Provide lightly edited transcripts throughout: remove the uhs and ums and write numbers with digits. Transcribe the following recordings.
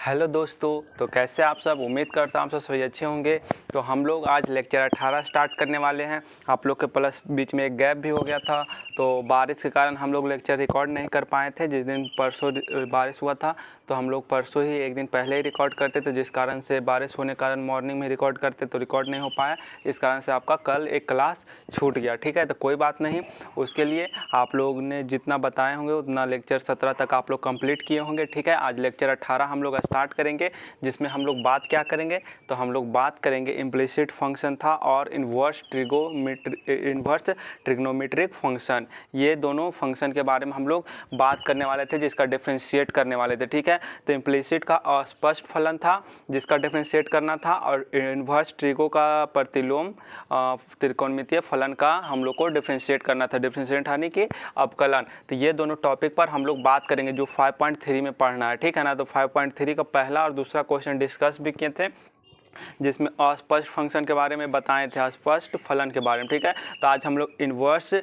Hello दोस्तों, तो कैसे आप सब। उम्मीद करता हूँ आप सब सभी अच्छे होंगे। तो हम लोग आज लेक्चर 18 स्टार्ट करने वाले हैं। आप लोग के प्लस बीच में एक गैप भी हो गया था, तो बारिश के कारण हम लोग लेक्चर रिकॉर्ड नहीं कर पाए थे। जिस दिन परसों बारिश हुआ था तो हम लोग परसों ही एक दिन पहले ही रिकॉर्ड करते थे, जिस कारण से बारिश होने के कारण मॉर्निंग में रिकॉर्ड करते तो रिकॉर्ड नहीं हो पाया। इस कारण से आपका कल एक क्लास छूट गया। ठीक है, तो कोई बात नहीं। उसके लिए आप लोग ने जितना बताए होंगे उतना लेक्चर 17 तक आप लोग कंप्लीट किए होंगे। ठीक है, आज लेक्चर 18 हम लोग स्टार्ट करेंगे, जिसमें हम लोग बात क्या करेंगे, तो हम लोग बात करेंगे इम्प्लिसिट फंक्शन था और इन्वर्स ट्रिग्नोमेट्रिक फंक्शन। ये दोनों फंक्शन के बारे में हम लोग बात करने वाले थे, जिसका डिफरेंशिएट करने वाले थे। ठीक है, तो इम्प्लिसिट का अस्पष्ट फलन था जिसका डिफरेंशिएट करना था, और इन्वर्स ट्रिगो का प्रतिलोम त्रिकोणमितीय फलन का हम लोग को डिफरेंशिएट करना था, डिफरेंशिएट यानी कि अवकलन। तो ये दोनों टॉपिक पर हम लोग बात करेंगे जो 5.3 में पढ़ना है। ठीक है ना, तो 5.3 का पहला और दूसरा क्वेश्चन डिस्कस भी किए थे, जिसमें अस्पष्ट फंक्शन के बारे में बताए थे, अस्पष्ट फलन के बारे में। ठीक है, तो आज हम लोग इन्वर्स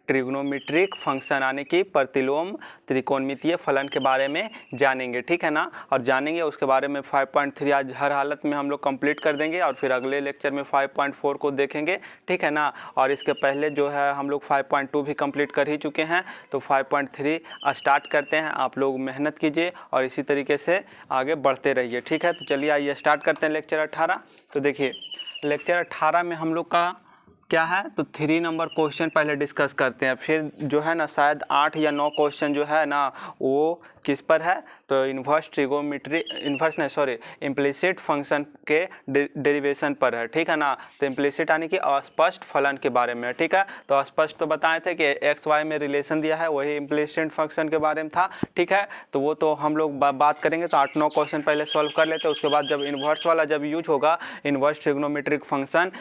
ट्रिग्नोमेट्रिक फंक्शन यानी कि प्रतिलोम त्रिकोणमितीय फलन के बारे में जानेंगे। ठीक है ना, और जानेंगे उसके बारे में 5.3 आज हर हालत में हम लोग कंप्लीट कर देंगे, और फिर अगले लेक्चर में 5.4 को देखेंगे। ठीक है ना, और इसके पहले जो है हम लोग 5.2 भी कंप्लीट कर ही चुके हैं, तो 5.3 स्टार्ट करते हैं। आप लोग मेहनत कीजिए और इसी तरीके से आगे बढ़ते रहिए। ठीक है, तो चलिए आइए स्टार्ट करते हैं लेक्चर 18। तो देखिए लेक्चर 18 में हम लोग का क्या है, तो 3 नंबर क्वेश्चन पहले डिस्कस करते हैं, फिर जो है ना शायद 8 या 9 क्वेश्चन जो है ना वो किस पर है, तो इम्प्लिसिट फंक्शन के डेरिवेशन पर है। ठीक है ना, तो इम्प्लिसिट यानी कि अस्पष्ट फलन के बारे में। ठीक है, तो अस्पष्ट तो बताए थे कि एक्स वाई में रिलेशन दिया है, वही इम्प्लिसिट फंक्शन के बारे में था। ठीक है, तो वो तो हम लोग बात करेंगे। तो 8-9 क्वेश्चन पहले सॉल्व कर लेते हैं, उसके बाद जब इन्वर्स वाला जब यूज होगा, इन्वर्स ट्रिग्नोमेट्रिक फंक्शन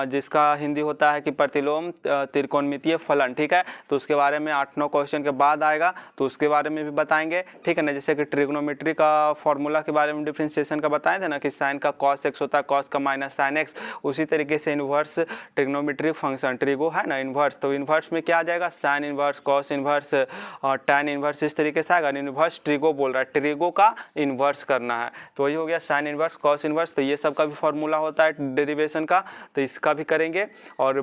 जिसका हिंदी होता है कि प्रतिलोम त्रिकोणमितीय फलन। ठीक है, तो उसके बारे में 8-9 क्वेश्चन के बाद आएगा, तो उसके बारे में भी बताएंगे। ठीक है ना, जैसे कि ट्रिग्नोमेट्री का फॉर्मूला के बारे में डिफरेंशिएशन का बताए थे ना कि साइन का कॉस एक्स होता है, कॉस का माइनस साइन एक्स। उसी तरीके से इन्वर्स ट्रिग्नोमेट्री फंक्शन ट्रिगो है ना इन्वर्स, तो इन्वर्स में क्या आ जाएगा, साइन इन्वर्स, कॉस इन्वर्स और टैन इन्वर्स, इस तरीके से आएगा। इन्वर्स ट्रिगो बोल रहा है, ट्रिगो का इन्वर्स करना है, तो वही हो गया साइन इन्वर्स, कॉस इन्वर्स। तो ये सब का भी फॉर्मूला होता है डेरिवेशन का, तो इसका भी करेंगे। और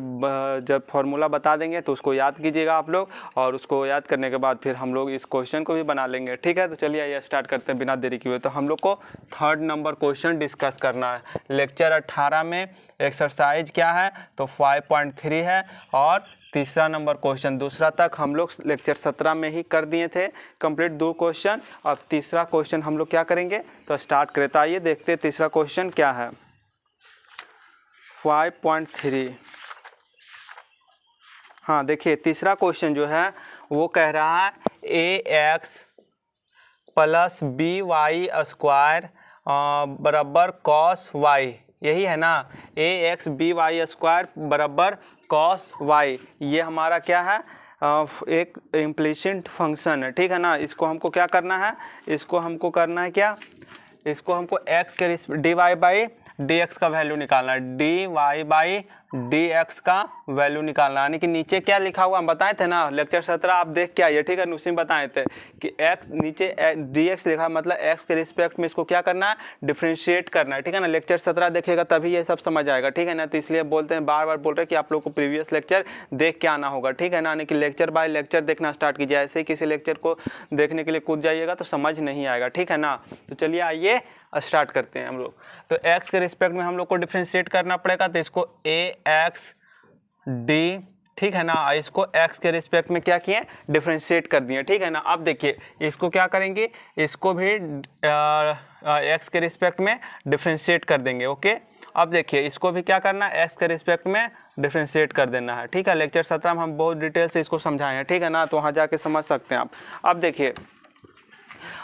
जब फॉर्मूला बता देंगे तो उसको याद कीजिएगा आप लोग, और उसको याद करने के बाद फिर हम लोग इस क्वेश्चन को भी बना लेंगे। ठीक है, तो चलिए आइए स्टार्ट करते हैं बिना देरी किए हुए। तो हम लोग को 3rd नंबर क्वेश्चन डिस्कस करना है लेक्चर 18 में। एक्सरसाइज क्या है, तो 5.3 है, और तीसरा नंबर क्वेश्चन, दूसरा तक हम लोग लेक्चर 17 में ही कर दिए थे कंप्लीट 2 क्वेश्चन। अब तीसरा क्वेश्चन हम लोग क्या करेंगे, तो स्टार्ट करें। तो आइए देखते हैं तीसरा क्वेश्चन क्या है। 5.3, हाँ देखिए तीसरा क्वेश्चन जो है वो कह रहा है ax plus b y square बराबर कॉस वाई, यही है ना, ax बी वाई स्क्वायर बराबर कॉस वाई। ये हमारा क्या है, एक इम्प्लिसिट फंक्शन है। ठीक है ना, इसको हमको क्या करना है, इसको हमको करना है क्या, इसको हमको x के d Y by D x का वैल्यू निकालना है, d Y by D x का वैल्यू निकालना, यानी कि नीचे क्या लिखा हुआ हम बताए थे ना लेक्चर 17, आप देख के आइए। ठीक है, उसी में बताए थे कि x नीचे डी एक्स लिखा है, मतलब x के रिस्पेक्ट में इसको क्या करना है, डिफ्रेंशिएट करना है। ठीक है ना, लेक्चर 17 देखिएगा तभी ये सब समझ आएगा। ठीक है ना, तो इसलिए बोलते हैं, बार बार बोल रहे हैं कि आप लोग को प्रीवियस लेक्चर देख के आना होगा। ठीक है ना, यानी कि लेक्चर बाय लेक्चर देखना स्टार्ट कीजिए, ऐसे ही किसी लेक्चर को देखने के लिए कूद जाइएगा तो समझ नहीं आएगा। ठीक है ना, तो चलिए आइए स्टार्ट करते हैं हम लोग। तो x के रिस्पेक्ट में हम लोग को डिफ्रेंशिएट करना पड़ेगा, तो इसको ax डी, ठीक है ना, इसको x के रिस्पेक्ट में क्या किए, डिफ्रेंशिएट कर दिए। ठीक है ना, अब देखिए इसको क्या करेंगे, इसको भी x के रिस्पेक्ट में डिफ्रेंशिएट कर देंगे। ओके, अब देखिए इसको भी क्या करना है, x के रिस्पेक्ट में डिफ्रेंशिएट कर देना है। ठीक है, लेक्चर 17 में हम बहुत डिटेल से इसको समझाए हैं। ठीक है ना, तो वहाँ जाके समझ सकते हैं आप। अब देखिए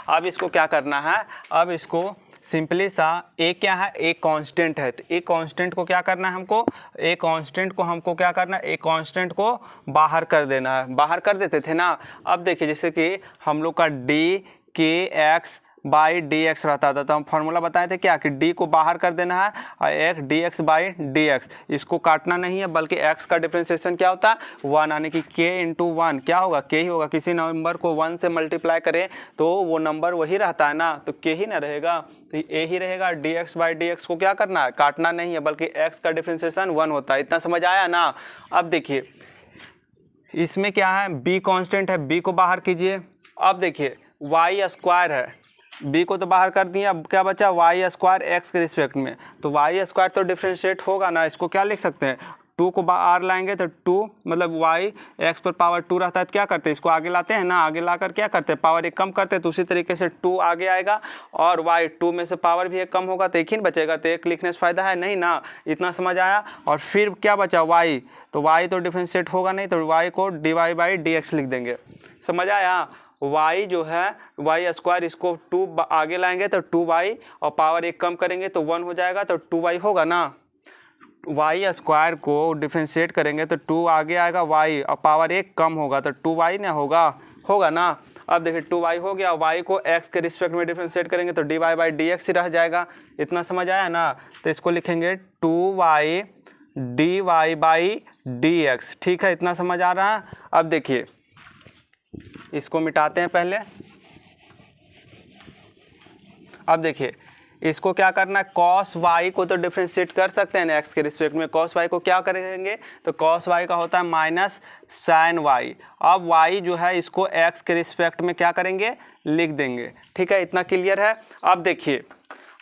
अब इसको क्या करना है, अब इसको सिंपली सा ए क्या है, ए कांस्टेंट है, तो ए कांस्टेंट को क्या करना है हमको, ए कांस्टेंट को हमको क्या करना है, ए कांस्टेंट को बाहर कर देना है, बाहर कर देते थे ना। अब देखिए जैसे कि हम लोग का डी के एक्स बाई डी एक्स रहता था। तो हम फार्मूला बताए थे क्या कि डी को बाहर कर देना है और एक D x by D x, इसको काटना नहीं है बल्कि एक्स का डिफ्रेंशिएशन क्या होता है 1, यानी कि के इंटू 1 क्या होगा के ही होगा। किसी नंबर को 1 से मल्टीप्लाई करें तो वो नंबर वही रहता है ना, तो के ही ना रहेगा, तो ए ही रहेगा। D x by D x को क्या करना है काटना नहीं है बल्कि एक्स का डिफ्रेंशिएशन 1 होता है। इतना समझ आया ना। अब देखिए इसमें क्या है बी कांस्टेंट है, बी को बाहर कीजिए। अब देखिए वाई स्क्वायर है, बी को तो बाहर कर दिए, अब क्या बचा वाई स्क्वायर एक्स के रिस्पेक्ट में, तो वाई स्क्वायर तो डिफ्रेंशिएट होगा ना। इसको क्या लिख सकते हैं 2 को बाहर लाएंगे तो 2 मतलब वाई एक्स पर पावर 2 रहता है, तो क्या करते हैं इसको आगे लाते हैं ना, आगे लाकर क्या करते हैं पावर 1 कम करते हैं, तो उसी तरीके से 2 आगे आएगा और वाई 2 में से पावर भी 1 कम होगा तो 1 ही बचेगा, तो 1 लिखने से फ़ायदा है नहीं ना। इतना समझ आया। और फिर क्या बचा वाई, तो वाई तो डिफ्रेंशिएट होगा नहीं, तो वाई को d Y by D x लिख देंगे। समझ आया। y जो है वाई स्क्वायर, इसको 2 आगे लाएंगे तो 2y और पावर 1 कम करेंगे तो 1 हो जाएगा, तो 2y होगा ना। वाई स्क्वायर को डिफ्रेंशिएट करेंगे तो 2 आगे आएगा y और पावर 1 कम होगा तो 2y ना होगा ना। अब देखिए 2y हो गया, y को x के रिस्पेक्ट में डिफ्रेंशिएट करेंगे तो dy बाई डी एक्स ही रह जाएगा। इतना समझ आया ना। तो इसको लिखेंगे 2y dy by D x. ठीक है, इतना समझ आ रहा है। अब देखिए इसको मिटाते हैं पहले। अब देखिए इसको क्या करना है कॉस वाई को तो डिफ्रेंशिएट कर सकते हैं ना एक्स के रिस्पेक्ट में, कॉस वाई को क्या करेंगे तो कॉस वाई का होता है माइनस साइन वाई। अब वाई जो है इसको एक्स के रिस्पेक्ट में क्या करेंगे लिख देंगे। ठीक है, इतना क्लियर है। अब देखिए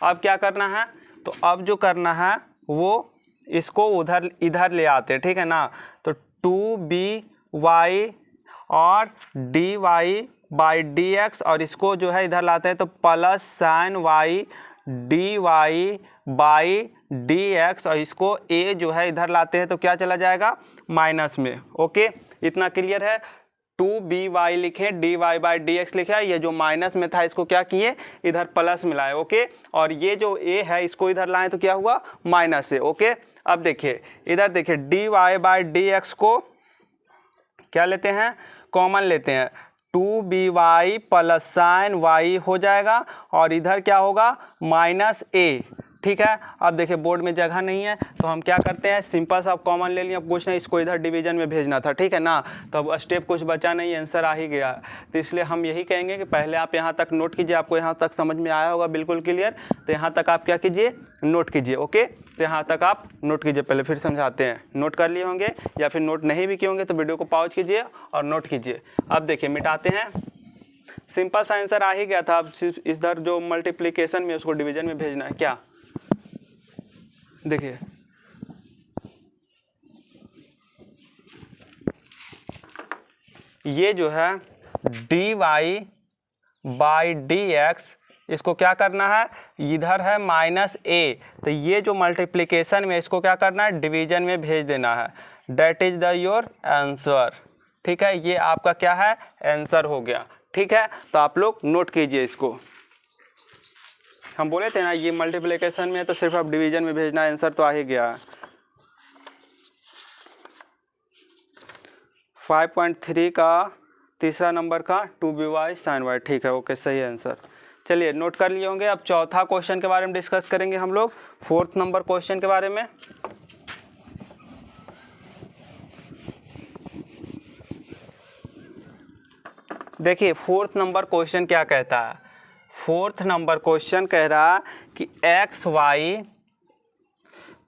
अब क्या करना है, तो अब जो करना है वो इसको इधर ले आते हैं। ठीक है ना, तो 2by और D Y by D x, और इसको जो है इधर लाते हैं तो plus sine y d Y by D x, और इसको ए जो है इधर लाते हैं तो क्या चला जाएगा माइनस में। ओके, इतना क्लियर है। 2by लिखे, d Y by D x लिखा, ये जो माइनस में था इसको क्या किए इधर प्लस मिलाए। ओके, और ये जो ए है इसको इधर लाएं तो क्या हुआ माइनस से। ओके, अब देखिए इधर देखिए d Y by D x को क्या लेते हैं कॉमन लेते हैं, 2by प्लस साइन वाई हो जाएगा और इधर क्या होगा माइनस ए। ठीक है, अब देखिए बोर्ड में जगह नहीं है तो हम क्या करते हैं सिंपल सा कॉमन ले लिया, कुछ नहीं, इसको इधर डिवीजन में भेजना था। ठीक है ना, तो अब स्टेप कुछ बचा नहीं, आंसर आ ही गया। तो इसलिए हम यही कहेंगे कि पहले आप यहाँ तक नोट कीजिए, आपको यहाँ तक समझ में आया होगा बिल्कुल क्लियर, तो यहाँ तक आप क्या कीजिए नोट कीजिए। ओके, तो यहाँ तक आप नोट कीजिए, पहले फिर समझाते हैं। नोट कर लिए होंगे या फिर नोट नहीं भी किए होंगे तो वीडियो को पॉज कीजिए और नोट कीजिए। अब देखिए मिटाते हैं, सिंपल सा आंसर आ ही गया था। अब इधर जो मल्टीप्लिकेशन में उसको डिवीजन में भेजना है। क्या देखिए ये जो है d Y by D x, इसको क्या करना है इधर है माइनस ए, तो ये जो मल्टीप्लिकेशन में इसको क्या करना है डिवीजन में भेज देना है। That is the your answer. ठीक है, ये आपका क्या है आंसर हो गया। ठीक है, तो आप लोग नोट कीजिए इसको। हम बोले थे ना ये मल्टीप्लिकेशन में है तो सिर्फ आप डिवीजन में भेजना, आंसर तो आ ही गया। 5.3 का तीसरा नंबर का 2by sin y। ठीक है, ओके, सही आंसर। चलिए नोट कर लिए होंगे। अब चौथा क्वेश्चन के बारे में डिस्कस करेंगे हम लोग, 4th नंबर क्वेश्चन के बारे में। देखिए 4th नंबर क्वेश्चन क्या कहता है। 4th नंबर क्वेश्चन कह रहा कि x y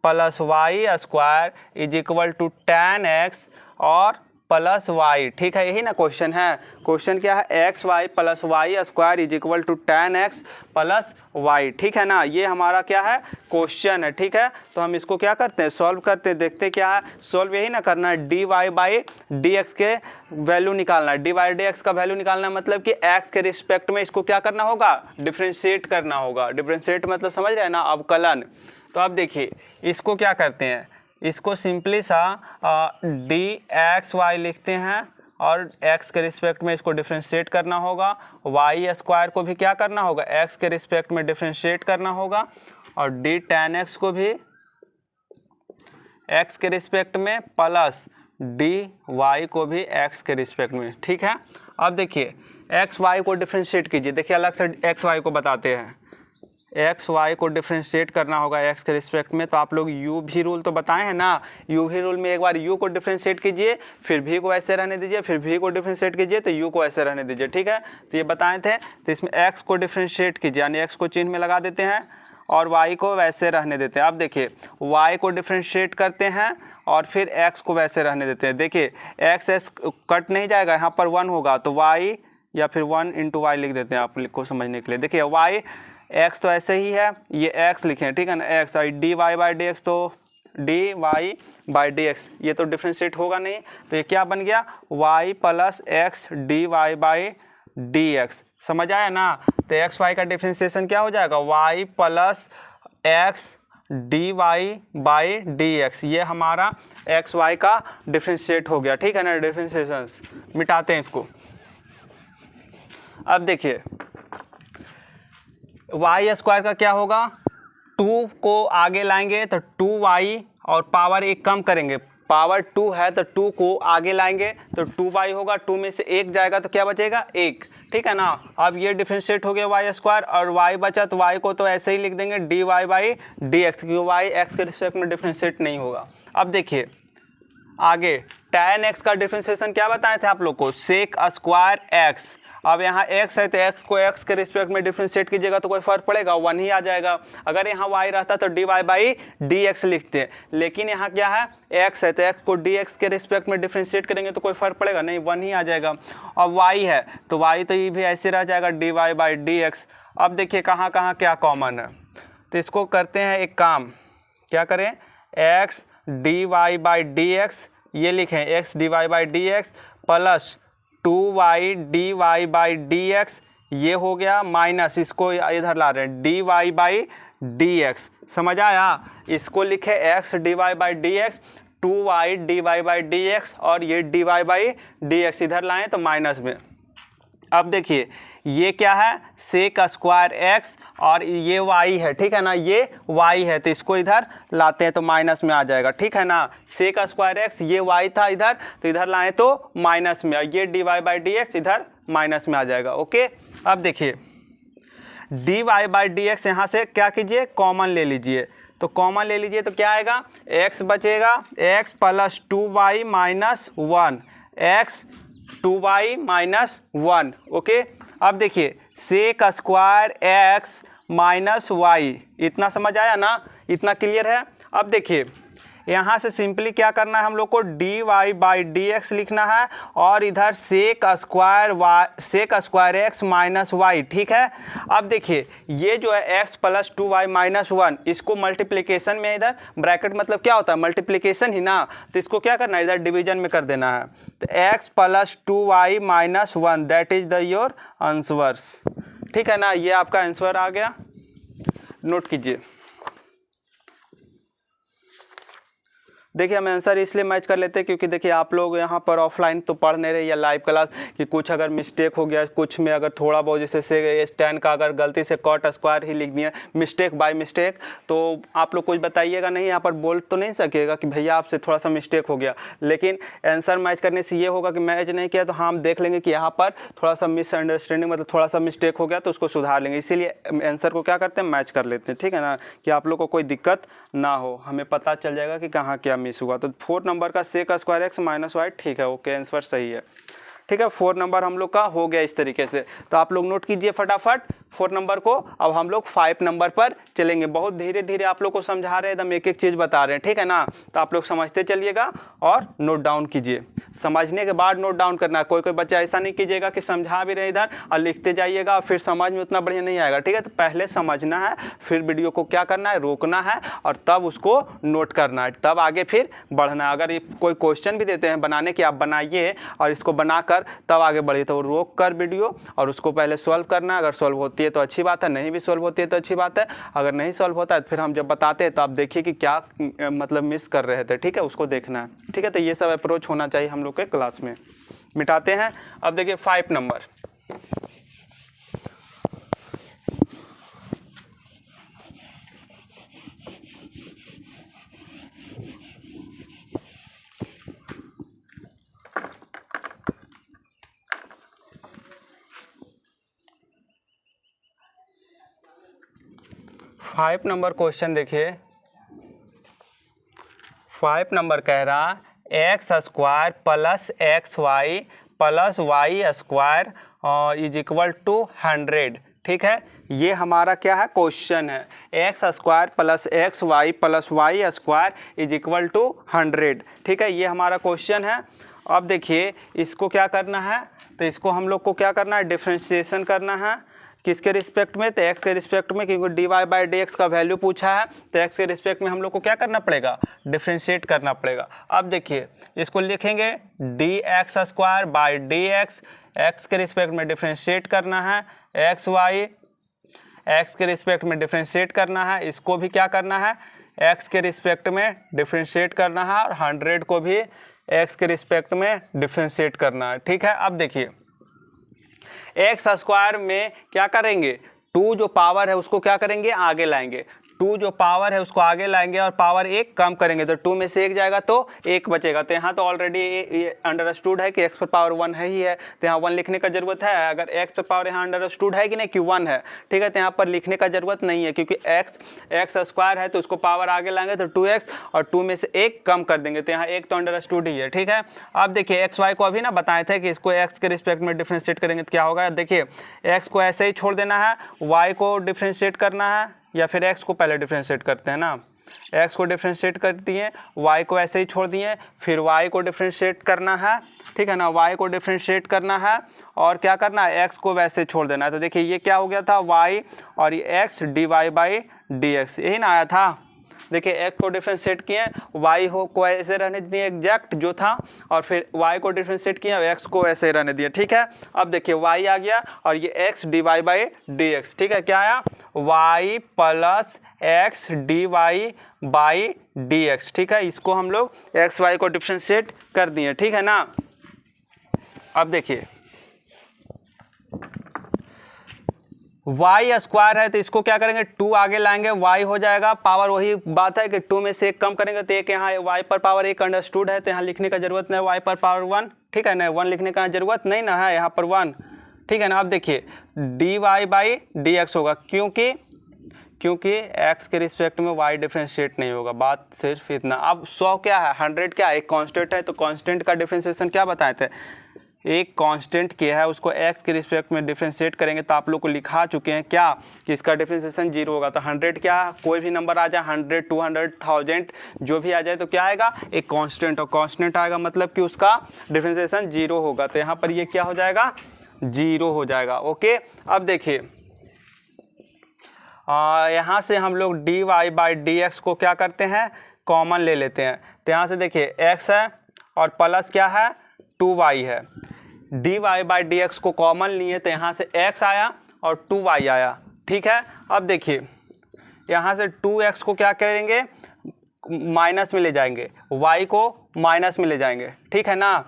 plus y square is equal to tan x और प्लस वाई। ठीक है, यही ना क्वेश्चन है। क्वेश्चन क्या है x y plus y square is equal to tan x plus y. ठीक है ना, ये हमारा क्या है क्वेश्चन है। ठीक है, तो हम इसको क्या करते हैं सॉल्व करते हैं, देखते क्या है। सॉल्व यही ना करना है, d Y by D x के वैल्यू निकालना है। डी वाई डी एक्स का वैल्यू निकालना है मतलब कि एक्स के रिस्पेक्ट में इसको क्या करना होगा डिफ्रेंशिएट करना होगा। डिफ्रेंशिएट मतलब समझ रहे हैं ना अवकलन। तो अब देखिए इसको क्या करते हैं, इसको सिंपली सा डी एक्स वाई लिखते हैं और x के रिस्पेक्ट में इसको डिफ्रेंशिएट करना होगा। वाई स्क्वायर को भी क्या करना होगा x के रिस्पेक्ट में डिफ्रेंशिएट करना होगा और डी tan x को भी x के रिस्पेक्ट में प्लस डी वाई को भी x के रिस्पेक्ट में। ठीक है, अब देखिए एक्स वाई को डिफ्रेंशिएट कीजिए। देखिए अलग से एक्स वाई को बताते हैं, एक्स वाई को डिफ्रेंशिएट करना होगा एक्स के रिस्पेक्ट में। तो आप लोग यू भी रूल तो बताए हैं ना, यू भी रूल में एक बार यू को डिफ्रेंशिएट कीजिए, फिर भी को ऐसे रहने दीजिए, फिर भी को डिफ्रेंशिएट कीजिए, तो यू को ऐसे रहने दीजिए, ठीक है। तो ये बताए थे। तो इसमें एक्स को डिफ्रेंशिएट कीजिए, यानी एक्स को चिन्ह में लगा देते हैं और वाई को वैसे रहने देते हैं। अब देखिए वाई को डिफ्रेंशिएट करते हैं और फिर एक्स को वैसे रहने देते हैं। देखिए एक्स एस कट नहीं जाएगा, यहाँ पर 1 होगा तो वाई या फिर 1 इंटू वाई लिख देते हैं आप को समझने के लिए। देखिए वाई एक्स तो ऐसे ही है, ये एक्स लिखें, ठीक है ना, एक्स और D Y by D X, तो D Y by D x ये तो डिफ्रेंशिएट होगा नहीं, तो ये क्या बन गया y plus x d Y by D x. समझ आया ना। तो एक्स वाई का डिफ्रेंशिएशन क्या हो जाएगा, y plus x d Y by D x, ये हमारा एक्स वाई का डिफ्रेंशिएट हो गया, ठीक है ना। डिफ्रेंशिएशन मिटाते हैं इसको। अब देखिए वाई स्क्वायर का क्या होगा, 2 को आगे लाएंगे तो 2y और पावर 1 कम करेंगे, पावर 2 है तो 2 को आगे लाएंगे तो 2y होगा, 2 में से 1 जाएगा तो क्या बचेगा 1, ठीक है ना। अब ये डिफ्रेंशिएट हो गया वाई स्क्वायर और y बचा, तो y को तो ऐसे ही लिख देंगे d Y by D x, क्योंकि y एक्स के रिस्पेक्ट में डिफ्रेंशिएट नहीं होगा। अब देखिए आगे tan x का डिफ्रेंशिएशन क्या बताए थे आप लोग को, सेक स्क्वायर x। अब यहाँ x है तो x को x के रिस्पेक्ट में डिफ्रेंशिएट कीजिएगा तो कोई फर्क पड़ेगा, 1 ही आ जाएगा। अगर यहाँ y रहता तो dy बाई dx लिखते, लेकिन यहाँ क्या है x है तो x को dx के रिस्पेक्ट में डिफ्रेंशिएट करेंगे तो कोई फर्क पड़ेगा नहीं, 1 ही आ जाएगा। अब y है तो y तो ये भी ऐसे रह जाएगा dy बाई dx। अब देखिए कहाँ कहाँ क्या कॉमन है, तो इसको करते हैं एक काम, क्या करें, x dy बाई dx ये लिखें, x dy by dx plus 2y dy by dx ये हो गया, माइनस इसको इधर ला रहे हैं dy बाई dx। समझ आया। इसको लिखे x dy by dx, 2y dy by dx और ये dy बाई dx इधर लाएं तो माइनस में। अब देखिए ये क्या है सेक स्क्वायर x और ये y है, ठीक है ना, ये y है तो इसको इधर लाते हैं तो माइनस में आ जाएगा, ठीक है ना। सेक स्क्वायर x ये y था इधर, तो इधर लाएं तो माइनस में, ये dy बाई dx इधर माइनस में आ जाएगा, ओके। अब देखिए dy बाई dx यहाँ से क्या कीजिए कॉमन ले लीजिए, तो कॉमन ले लीजिए तो क्या आएगा x बचेगा, x plus 2y minus 1, x 2y minus 1, okay. अब देखिए sec square x minus y, इतना समझ आया ना, इतना क्लियर है। अब देखिए यहाँ से सिंपली क्या करना है हम लोग को dy बाई dx लिखना है और इधर sec square x minus y, ठीक है। अब देखिए ये जो है x प्लस 2y माइनस 1 इसको मल्टीप्लिकेशन में, इधर ब्रैकेट मतलब क्या होता है मल्टीप्लिकेशन ही ना, तो इसको क्या करना है इधर डिवीजन में कर देना है, तो x plus 2y minus 1 that is the your answer, ठीक है ना। ये आपका आंसर आ गया, नोट कीजिए। देखिए हम आंसर इसलिए मैच कर लेते हैं क्योंकि देखिए आप लोग यहाँ पर ऑफलाइन तो पढ़ नहीं रहे या लाइव क्लास, कि कुछ अगर मिस्टेक हो गया, कुछ में अगर थोड़ा बहुत जैसे से स्टैंड का अगर गलती से कॉट स्क्वायर ही लिख दिया मिस्टेक बाय मिस्टेक, तो आप लोग कुछ बताइएगा नहीं, यहाँ पर बोल तो नहीं सकेगा कि भैया आपसे थोड़ा सा मिस्टेक हो गया, लेकिन आंसर मैच करने से ये होगा कि मैच नहीं किया तो हम देख लेंगे कि यहाँ पर थोड़ा सा मिसअंडरस्टैंडिंग मतलब थोड़ा सा मिस्टेक हो गया तो उसको सुधार लेंगे, इसीलिए आंसर को क्या करते हैं मैच कर लेते हैं, ठीक है ना, कि आप लोग को कोई दिक्कत ना हो, हमें पता चल जाएगा कि कहाँ क्या मिस हुआ। तो 4 नंबर का sec square x minus y, ठीक है, ओके आंसर सही है, ठीक है। 4 नंबर हम लोग का हो गया इस तरीके से, तो आप लोग नोट कीजिए फटाफट 4 नंबर को। अब हम लोग 5 नंबर पर चलेंगे, बहुत धीरे धीरे आप लोग को समझा रहे हैं, एकदम एक एक चीज़ बता रहे हैं, ठीक है ना, तो आप लोग समझते चलिएगा और नोट डाउन कीजिए, समझने के बाद नोट डाउन करना है। कोई कोई बच्चा ऐसा नहीं कीजिएगा कि समझा भी रहे इधर और लिखते जाइएगा और फिर समझ में उतना बढ़िया नहीं आएगा, ठीक है। तो पहले समझना है, फिर वीडियो को क्या करना है रोकना है और तब उसको नोट करना है, तब आगे फिर बढ़ना है। अगर ये कोई क्वेश्चन भी देते हैं बनाने के, आप बनाइए और इसको बनाकर तब आगे बढ़िए, तो रोक कर वीडियो और उसको पहले सॉल्व करना है। अगर सॉल्व होती है तो अच्छी बात है, नहीं भी सॉल्व होती है तो अच्छी बात है, अगर नहीं सॉल्व होता है तो फिर हम जब बताते हैं तो आप देखिए कि क्या मतलब मिस कर रहे थे, ठीक है, उसको देखना है, ठीक है। तो ये सब अप्रोच होना चाहिए हम लोग के क्लास में। मिटाते हैं। अब देखिए 5 नंबर, 5 नंबर क्वेश्चन देखिए, 5 नंबर कह रहा x square plus x y plus y square is equal to 100। ठीक है, ये हमारा क्या है क्वेश्चन है, x square plus x y plus y square is equal to 100। ठीक है, ये हमारा क्वेश्चन है। अब देखिए इसको क्या करना है, तो इसको हम लोग को क्या करना है, डिफ्रेंशिएशन करना है। किसके रिस्पेक्ट में, तो एक्स के रिस्पेक्ट में, क्योंकि d Y by D x का वैल्यू पूछा है, तो एक्स के रिस्पेक्ट में हम लोग को क्या करना पड़ेगा, डिफ्रेंशिएट करना पड़ेगा। अब देखिए इसको लिखेंगे D x square by D x, x के रिस्पेक्ट में डिफ्रेंशिएट करना है, एक्स वाई एक्स के रिस्पेक्ट में डिफ्रेंशिएट करना है, इसको भी क्या करना है, एक्स के रिस्पेक्ट में डिफ्रेंशिएट करना है, और 100 को भी एक्स के रिस्पेक्ट में डिफ्रेंशिएट करना है। ठीक है, अब देखिए एक्स स्क्वायर में क्या करेंगे, 2 जो पावर है उसको क्या करेंगे, आगे लाएंगे, 2 जो पावर है उसको आगे लाएंगे और पावर 1 कम करेंगे, तो 2 में से 1 जाएगा तो 1 बचेगा। तो यहाँ तो ऑलरेडी ये अंडरस्टूड है कि एक्स पर पावर 1 है ही है, तो यहाँ 1 लिखने का जरूरत है। अगर एक्स पर पावर यहाँ अंडरस्टूड है कि नहीं कि 1 है, ठीक है, तो यहाँ पर लिखने का जरूरत नहीं है, क्योंकि एक्स स्क्वायर है तो उसको पावर आगे लाएंगे तो 2x, और 2 में से 1 कम कर देंगे, तो यहाँ 1 तो अंडरस्टूड ही है। ठीक है, अब देखिए एक्स वाई को अभी ना बताए थे कि इसको एक्स के रिस्पेक्ट में डिफ्रेंशिएट करेंगे तो क्या होगा। देखिए एक्स को ऐसे ही छोड़ देना है, वाई को डिफ्रेंशिएट करना है, या फिर x को पहले डिफ्रेंशिएट करते हैं ना, x को डिफ्रेंशिएट कर दिए, y को ऐसे ही छोड़ दिए, फिर y को डिफ्रेंशिएट करना है, ठीक है ना, y को डिफ्रेंशिएट करना है और क्या करना है, x को वैसे छोड़ देना है। तो देखिए ये क्या हो गया था, y और ये x d Y by D x, यही ना आया था। देखिए x को डिफ्रेंशिएट किए, y को ऐसे रहने दिए एग्जैक्ट जो था, और फिर y को डिफ्रेंशिएट किए, x को ऐसे रहने दिए। ठीक है, अब देखिए y आ गया और ये x d Y by D x. ठीक है, क्या आया, y plus x d Y by D x. ठीक है, इसको हम लोग एक्स वाई को डिफ्रेंशिएट कर दिए। ठीक है ना, अब देखिए y स्क्वायर है तो इसको क्या करेंगे, 2 आगे लाएंगे, y हो जाएगा, पावर वही बात है कि 2 में से 1 कम करेंगे तो 1 यहाँ y पर पावर 1 अंडरस्टूड है, तो यहाँ लिखने का जरूरत नहीं, y पर पावर 1। ठीक है ना, 1 लिखने का जरूरत नहीं ना है, यहाँ पर 1। ठीक है ना, अब देखिए d Y by D x होगा, क्योंकि x के रिस्पेक्ट में y डिफ्रेंशिएट नहीं होगा, बात सिर्फ इतना। अब 100 क्या है, 100 क्या है, एक कांस्टेंट है, तो कांस्टेंट का डिफ्रेंशिएशन क्या बताए थे, एक कांस्टेंट किया है उसको x के रिस्पेक्ट में डिफ्रेंशिएट करेंगे, तो आप लोग को लिखा चुके हैं क्या कि इसका डिफ्रेंशिएशन 0 होगा। तो 100 क्या, कोई भी नंबर आ जाए, 100 200 1000 जो भी आ जाए तो क्या आएगा, एक कांस्टेंट, और कांस्टेंट आएगा मतलब कि उसका डिफ्रेंशिएशन 0 होगा, तो यहाँ पर ये क्या हो जाएगा, 0 हो जाएगा। ओके, अब देखिए यहाँ से हम लोग d Y by D x को क्या करते हैं, कॉमन ले लेते हैं। तो यहाँ से देखिए x है और प्लस क्या है, 2y है, d Y by D x को कॉमन लिए तो यहाँ से x आया और 2y आया। ठीक है, अब देखिए यहाँ से 2x को क्या करेंगे, माइनस में ले जाएंगे, y को माइनस में ले जाएंगे। ठीक है ना,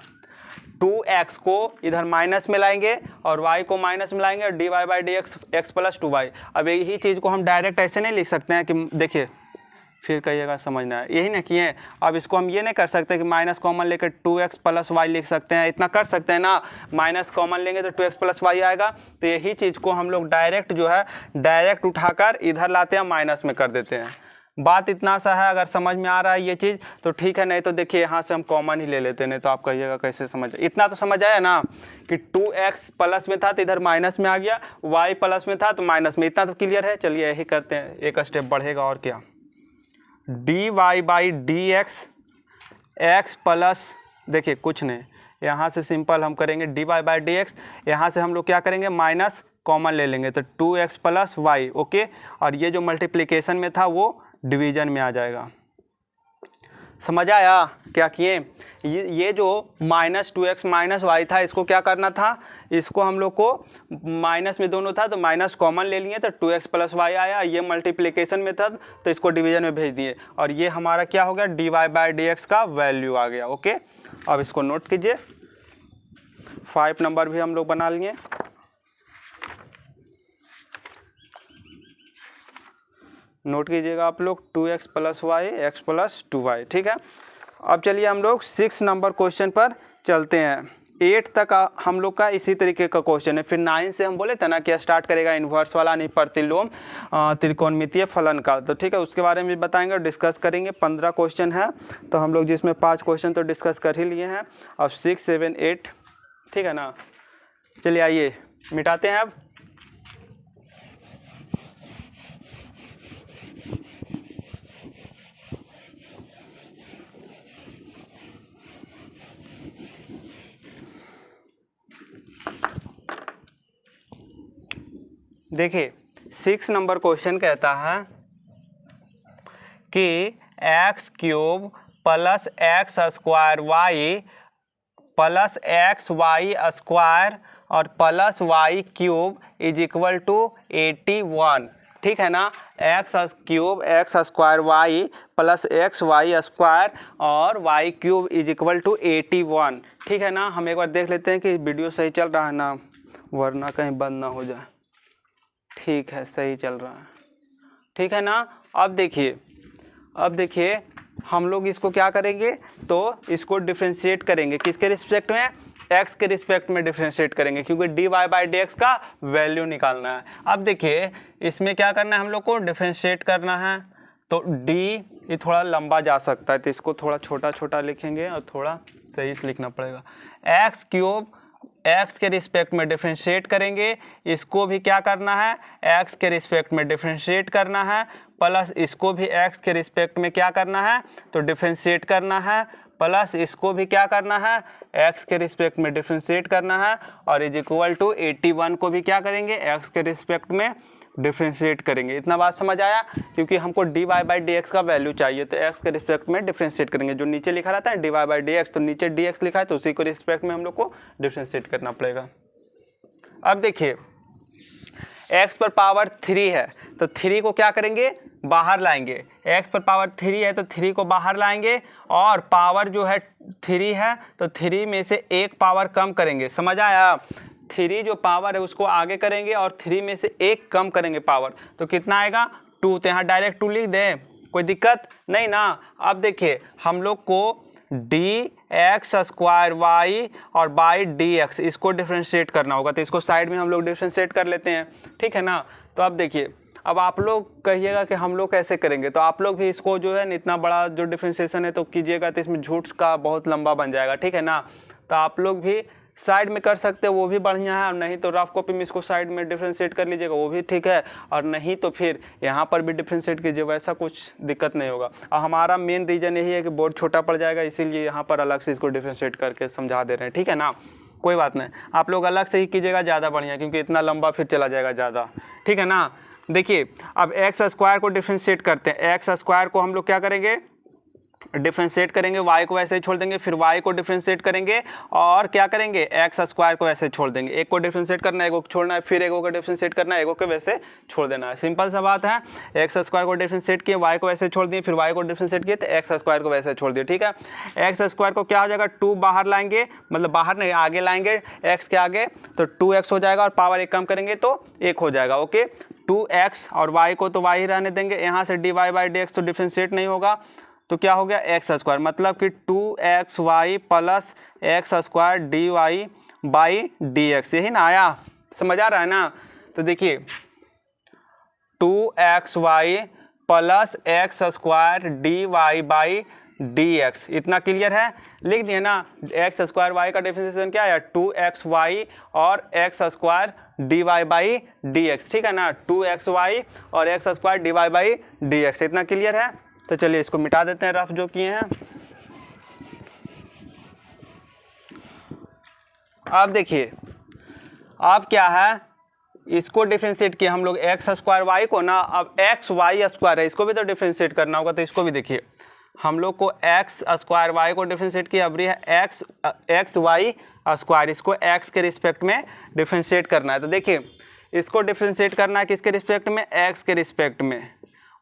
2x को इधर माइनस में लाएंगे और y को माइनस में लाएंगे, और D Y by D x x plus 2y। अब यही चीज़ को हम डायरेक्ट ऐसे नहीं लिख सकते हैं कि देखिए फिर कहिएगा समझना है, यही ना किए। अब इसको हम ये नहीं कर सकते कि माइनस कॉमन लेकर 2x प्लस वाई लिख सकते हैं, इतना कर सकते हैं ना, माइनस कॉमन लेंगे तो 2x प्लस वाई आएगा। तो यही चीज़ को हम लोग डायरेक्ट जो है डायरेक्ट उठाकर इधर लाते हैं, माइनस में कर देते हैं। बात इतना सा है, अगर समझ में आ रहा है ये चीज़ तो ठीक है, नहीं तो देखिए यहाँ से हम कॉमन ही ले लेते हैं, नहीं तो आप कहिएगा कैसे समझ। इतना तो समझ आया ना कि 2x प्लस में था तो इधर माइनस में आ गया, y प्लस में था तो माइनस में, इतना तो क्लियर है। चलिए यही करते हैं, एक स्टेप बढ़ेगा और क्या, d Y by D x x plus, देखिए कुछ नहीं, यहाँ से सिंपल हम करेंगे d Y by D x, यहाँ से हम लोग क्या करेंगे, माइनस कॉमन ले लेंगे तो 2x प्लस वाई। ओके, और ये जो मल्टीप्लिकेशन में था वो डिवीजन में आ जाएगा। समझ आया क्या किए, ये जो माइनस 2x माइनस वाई था, इसको क्या करना था, इसको हम लोग को माइनस में दोनों था तो माइनस कॉमन ले लिए तो 2x प्लस वाई आया, ये मल्टीप्लिकेशन में था तो इसको डिवीजन में भेज दिए, और ये हमारा क्या हो गया, d Y by D x का वैल्यू आ गया। ओके, अब इसको नोट कीजिए, 5 नंबर भी हम लोग बना लिए। नोट कीजिएगा आप लोग, 2x plus Y x plus 2y। ठीक है, अब चलिए हम लोग 6 नंबर क्वेश्चन पर चलते हैं। 8 तक हम लोग का इसी तरीके का क्वेश्चन है। फिर 9 से हम बोले थे ना कि स्टार्ट करेगा इन्वर्स वाला नहीं प्रतिलोम त्रिकोणमितीय फलन का, तो ठीक है उसके बारे में बताएंगे और डिस्कस करेंगे। 15 क्वेश्चन है तो हम लोग जिसमें 5 क्वेश्चन तो डिस्कस कर ही लिए हैं। अब 6, 7, 8 ठीक है ना। चलिए आइए मिटाते हैं अब। देखिए 6 नंबर क्वेश्चन कहता है कि x³ plus X square Y plus x Y square और plus y³ is equal to 81। ठीक है ना। x³ X square Y plus x Y square और y³ इज इक्वल टू 81। ठीक है ना। हम एक बार देख लेते हैं कि वीडियो सही चल रहा है ना, वरना कहीं बंद ना हो जाए। ठीक है सही चल रहा है, ठीक है ना। अब देखिए हम लोग इसको क्या करेंगे, तो इसको डिफरेंशिएट करेंगे किसके रिस्पेक्ट में, x के रिस्पेक्ट में डिफरेंशिएट करेंगे, क्योंकि dy/dx का वैल्यू निकालना है। अब देखिए इसमें क्या करना है हम लोग को, डिफरेंशिएट करना है। तो d ये थोड़ा लंबा जा सकता है तो इसको थोड़ा छोटा छोटा लिखेंगे और थोड़ा सही से लिखना पड़ेगा। x³ x के रिस्पेक्ट में डिफरेंशिएट करेंगे, इसको भी क्या करना है x के रिस्पेक्ट में डिफरेंशिएट करना है, प्लस इसको भी x के रिस्पेक्ट में क्या करना है तो डिफरेंशिएट करना है, प्लस इसको भी क्या करना है x के रिस्पेक्ट में डिफरेंशिएट करना है, और इज इक्वल टू 81 को भी क्या करेंगे x के रिस्पेक्ट में डिफरेंशिएट करेंगे। इतना बात समझ आया, क्योंकि हमको dy/dx का वैल्यू चाहिए तो x के रिस्पेक्ट में डिफरेंशिएट करेंगे। जो नीचे लिखा रहता है dy/dx, तो नीचे dx लिखा है तो उसी को रिस्पेक्ट में हम लोग को डिफरेंशिएट करना पड़ेगा। अब देखिए x पर पावर 3 है तो 3 को क्या करेंगे बाहर लाएंगे, x पर पावर 3 है तो 3 को बाहर लाएंगे, और पावर जो है 3 है तो 3 में से एक पावर कम करेंगे। समझ आया। 3 जो पावर है उसको आगे करेंगे और 3 में से एक कम करेंगे पावर, तो कितना आएगा 2। तो यहाँ डायरेक्ट 2 लिख दें, कोई दिक्कत नहीं ना। अब देखिए हम लोग को dx² y और बाई dx इसको डिफरेंशिएट करना होगा, तो इसको साइड में हम लोग डिफरेंशिएट कर लेते हैं। ठीक है ना। तो अब देखिए अब आप लोग कहिएगा कि हम लोग कैसे करेंगे, तो आप लोग भी इसको जो है इतना बड़ा जो डिफरेंशिएशन है तो कीजिएगा तो इसमें झूठ का बहुत लंबा बन जाएगा। ठीक है ना। तो आप लोग भी साइड में कर सकते हो, वो भी बढ़िया है, और नहीं तो रफ कॉपी में इसको साइड में डिफरेंशिएट कर लीजिएगा, वो भी ठीक है, और नहीं तो फिर यहाँ पर भी डिफरेंशिएट कीजिए, वैसा कुछ दिक्कत नहीं होगा। और हमारा मेन रीज़न यही है कि बोर्ड छोटा पड़ जाएगा, इसीलिए यहाँ पर अलग से इसको डिफरेंशिएट करके समझा दे रहे हैं। ठीक है ना। कोई बात नहीं, आप लोग अलग से ही कीजिएगा ज़्यादा बढ़िया, क्योंकि इतना लंबा फिर चला जाएगा ज़्यादा। ठीक है ना। देखिए अब x² को डिफरेंशिएट करते हैं। x² को हम लोग क्या करेंगे डिफरेंशिएट करेंगे, y को वैसे ही छोड़ देंगे, फिर y को डिफरेंशिएट करेंगे और क्या करेंगे x² को वैसे छोड़ देंगे। एक को डिफरेंशिएट करना है, एक को छोड़ना है, फिर एक को डिफरेंशिएट करना है, एक को वैसे छोड़ देना है। सिंपल सा बात है। x² को डिफरेंशिएट किए, y को वैसे छोड़ दिए, फिर y को डिफरेंशिएट किए तो x² को वैसे छोड़ दिए। ठीक है। x² को क्या हो जाएगा 2 बाहर लाएंगे, मतलब बाहर नहीं आगे लाएंगे x के आगे, तो 2x हो जाएगा और पावर एक कम करेंगे तो 1 हो जाएगा। ओके 2x और y को तो y ही रहने देंगे, यहाँ से dy/dx तो डिफरेंशिएट नहीं होगा, तो क्या हो गया x², मतलब कि 2xy प्लस x² dy/dx, यही ना आया, समझ आ रहा है ना। तो देखिए 2xy प्लस x² dy/dx, इतना क्लियर है, लिख दिए ना। x² y का डिफरेंशिएशन क्या है 2xy और x² dy/dx। ठीक है ना। 2xy और x² dy/dx, इतना क्लियर है। तो चलिए इसको मिटा देते हैं रफ जो किए हैं। अब देखिए अब क्या है, इसको डिफरेंशिएट किया हम लोग x² y को ना, अब xy² है, इसको भी तो डिफरेंशिएट करना होगा, तो इसको भी देखिए हम लोग को x² y को डिफरेंशिएट किया, अब है xy², इसको x के रिस्पेक्ट में डिफरेंशिएट करना है। तो देखिए इसको डिफरेंशिएट करना है किसके रिस्पेक्ट में, x के रिस्पेक्ट में,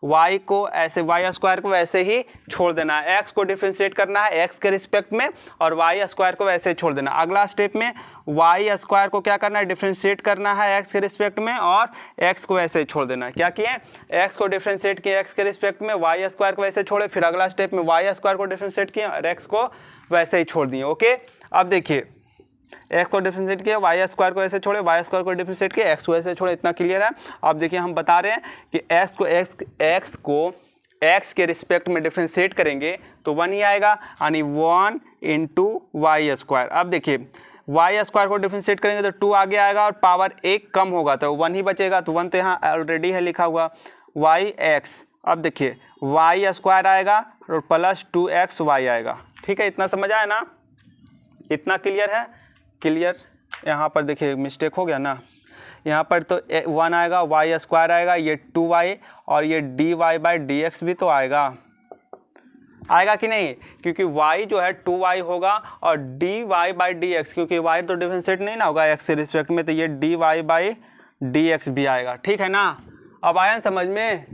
y को ऐसे y² को वैसे ही छोड़ देना है, x को डिफरेंशिएट करना है x के रिस्पेक्ट में और y² को वैसे ही छोड़ देना। अगला स्टेप में y² को क्या करना है डिफरेंशिएट करना है x के रिस्पेक्ट में और x को वैसे ही छोड़ देना है। क्या किए x को डिफरेंशिएट किए x के रिस्पेक्ट में, y² को वैसे छोड़े, फिर अगला स्टेप में y² को डिफरेंशिएट किए और x को वैसे ही छोड़ दिए। ओके अब देखिए एक्स को डिफरेंशिएट किया, वाई स्क्वायर को ऐसे छोड़े, वाई स्क्वायर को डिफरेंशिएट किया, एक्स को ऐसे छोड़े, इतना क्लियर है। अब देखिए हम बता रहे हैं कि एक्स को एक्स के रिस्पेक्ट में डिफरेंशिएट करेंगे तो 1 ही आएगा, यानी 1 इंटू वाई स्क्वायर। अब देखिए वाई स्क्वायर को डिफरेंशिएट करेंगे तो 2 आगे आएगा और पावर 1 कम होगा तो 1 ही बचेगा, तो 1 तो यहाँ ऑलरेडी है लिखा हुआ, वाई एक्स। अब देखिए वाई स्क्वायर आएगा और प्लस 2x वाई आएगा। ठीक है, इतना समझ आया ना, इतना क्लियर है। क्लियर, यहाँ पर देखिए मिस्टेक हो गया ना, यहाँ पर तो 1 आएगा, वाई स्क्वायर आएगा, ये 2y और ये dy/dx भी तो आएगा कि नहीं, क्योंकि y जो है 2y होगा और dy/dx, क्योंकि y तो डिफरेंशिएट नहीं ना होगा x के रिस्पेक्ट में, तो ये dy/dx भी आएगा। ठीक है ना, अब आया ना समझ में,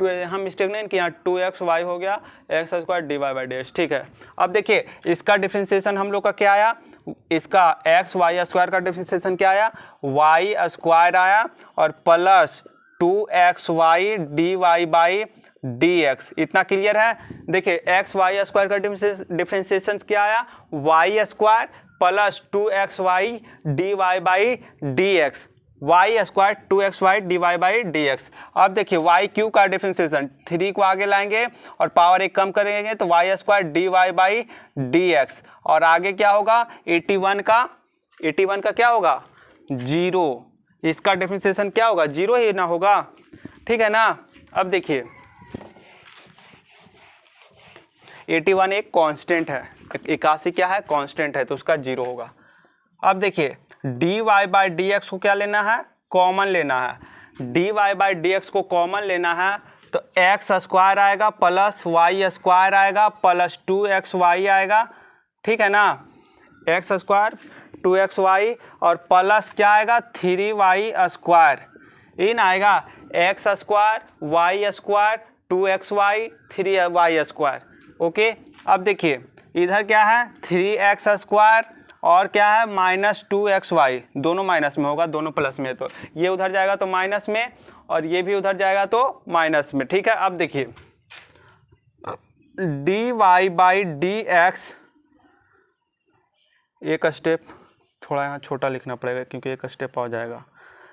हम मिस्टेक नहीं किया, 2xy हो गया एक्स स्क्वायर dy/dx। ठीक है, अब देखिए इसका डिफरेंशिएशन हम लोग का क्या आया, इसका एक्स वाई स्क्वायर का डिफरेंशिएशन क्या आया, वाई स्क्वायर आया और प्लस 2xy dy/dx। इतना क्लियर है। देखिए एक्स वाई स्क्वायर का डिफरेंशिएशन क्या आया, y square plus 2xy dy/dx, y square 2xy dy/dx। अब देखिए वाई क्यू का डिफरेंशिएशन 3 को आगे लाएंगे और पावर 1 कम करेंगे तो वाई स्क्वायर dy/dx, और आगे क्या होगा 81 का क्या होगा 0, इसका डिफरेंशिएशन क्या होगा 0 ही ना होगा। ठीक है ना, अब देखिए 81 एक कांस्टेंट है, 81 क्या है कांस्टेंट है, तो उसका 0 होगा। अब देखिए dy/dx को क्या लेना है, कॉमन लेना है। dy/dx को कॉमन लेना है तो एक्स स्क्वायर आएगा प्लस वाई स्क्वायर आएगा प्लस 2xy आएगा। ठीक है ना, एक्स स्क्वायर 2xy और प्लस क्या आएगा 3y स्क्वायर, इन आएगा x square y square 2xy 3y square. Okay, अब देखिए इधर क्या है 3x स्क्वायर और क्या है माइनस 2xy, दोनों माइनस में होगा, दोनों प्लस में, तो ये उधर जाएगा तो माइनस में और ये भी उधर जाएगा तो माइनस में। ठीक है, अब देखिए dy/dx, एक स्टेप थोड़ा यहाँ छोटा लिखना पड़ेगा क्योंकि एक स्टेप हो जाएगा,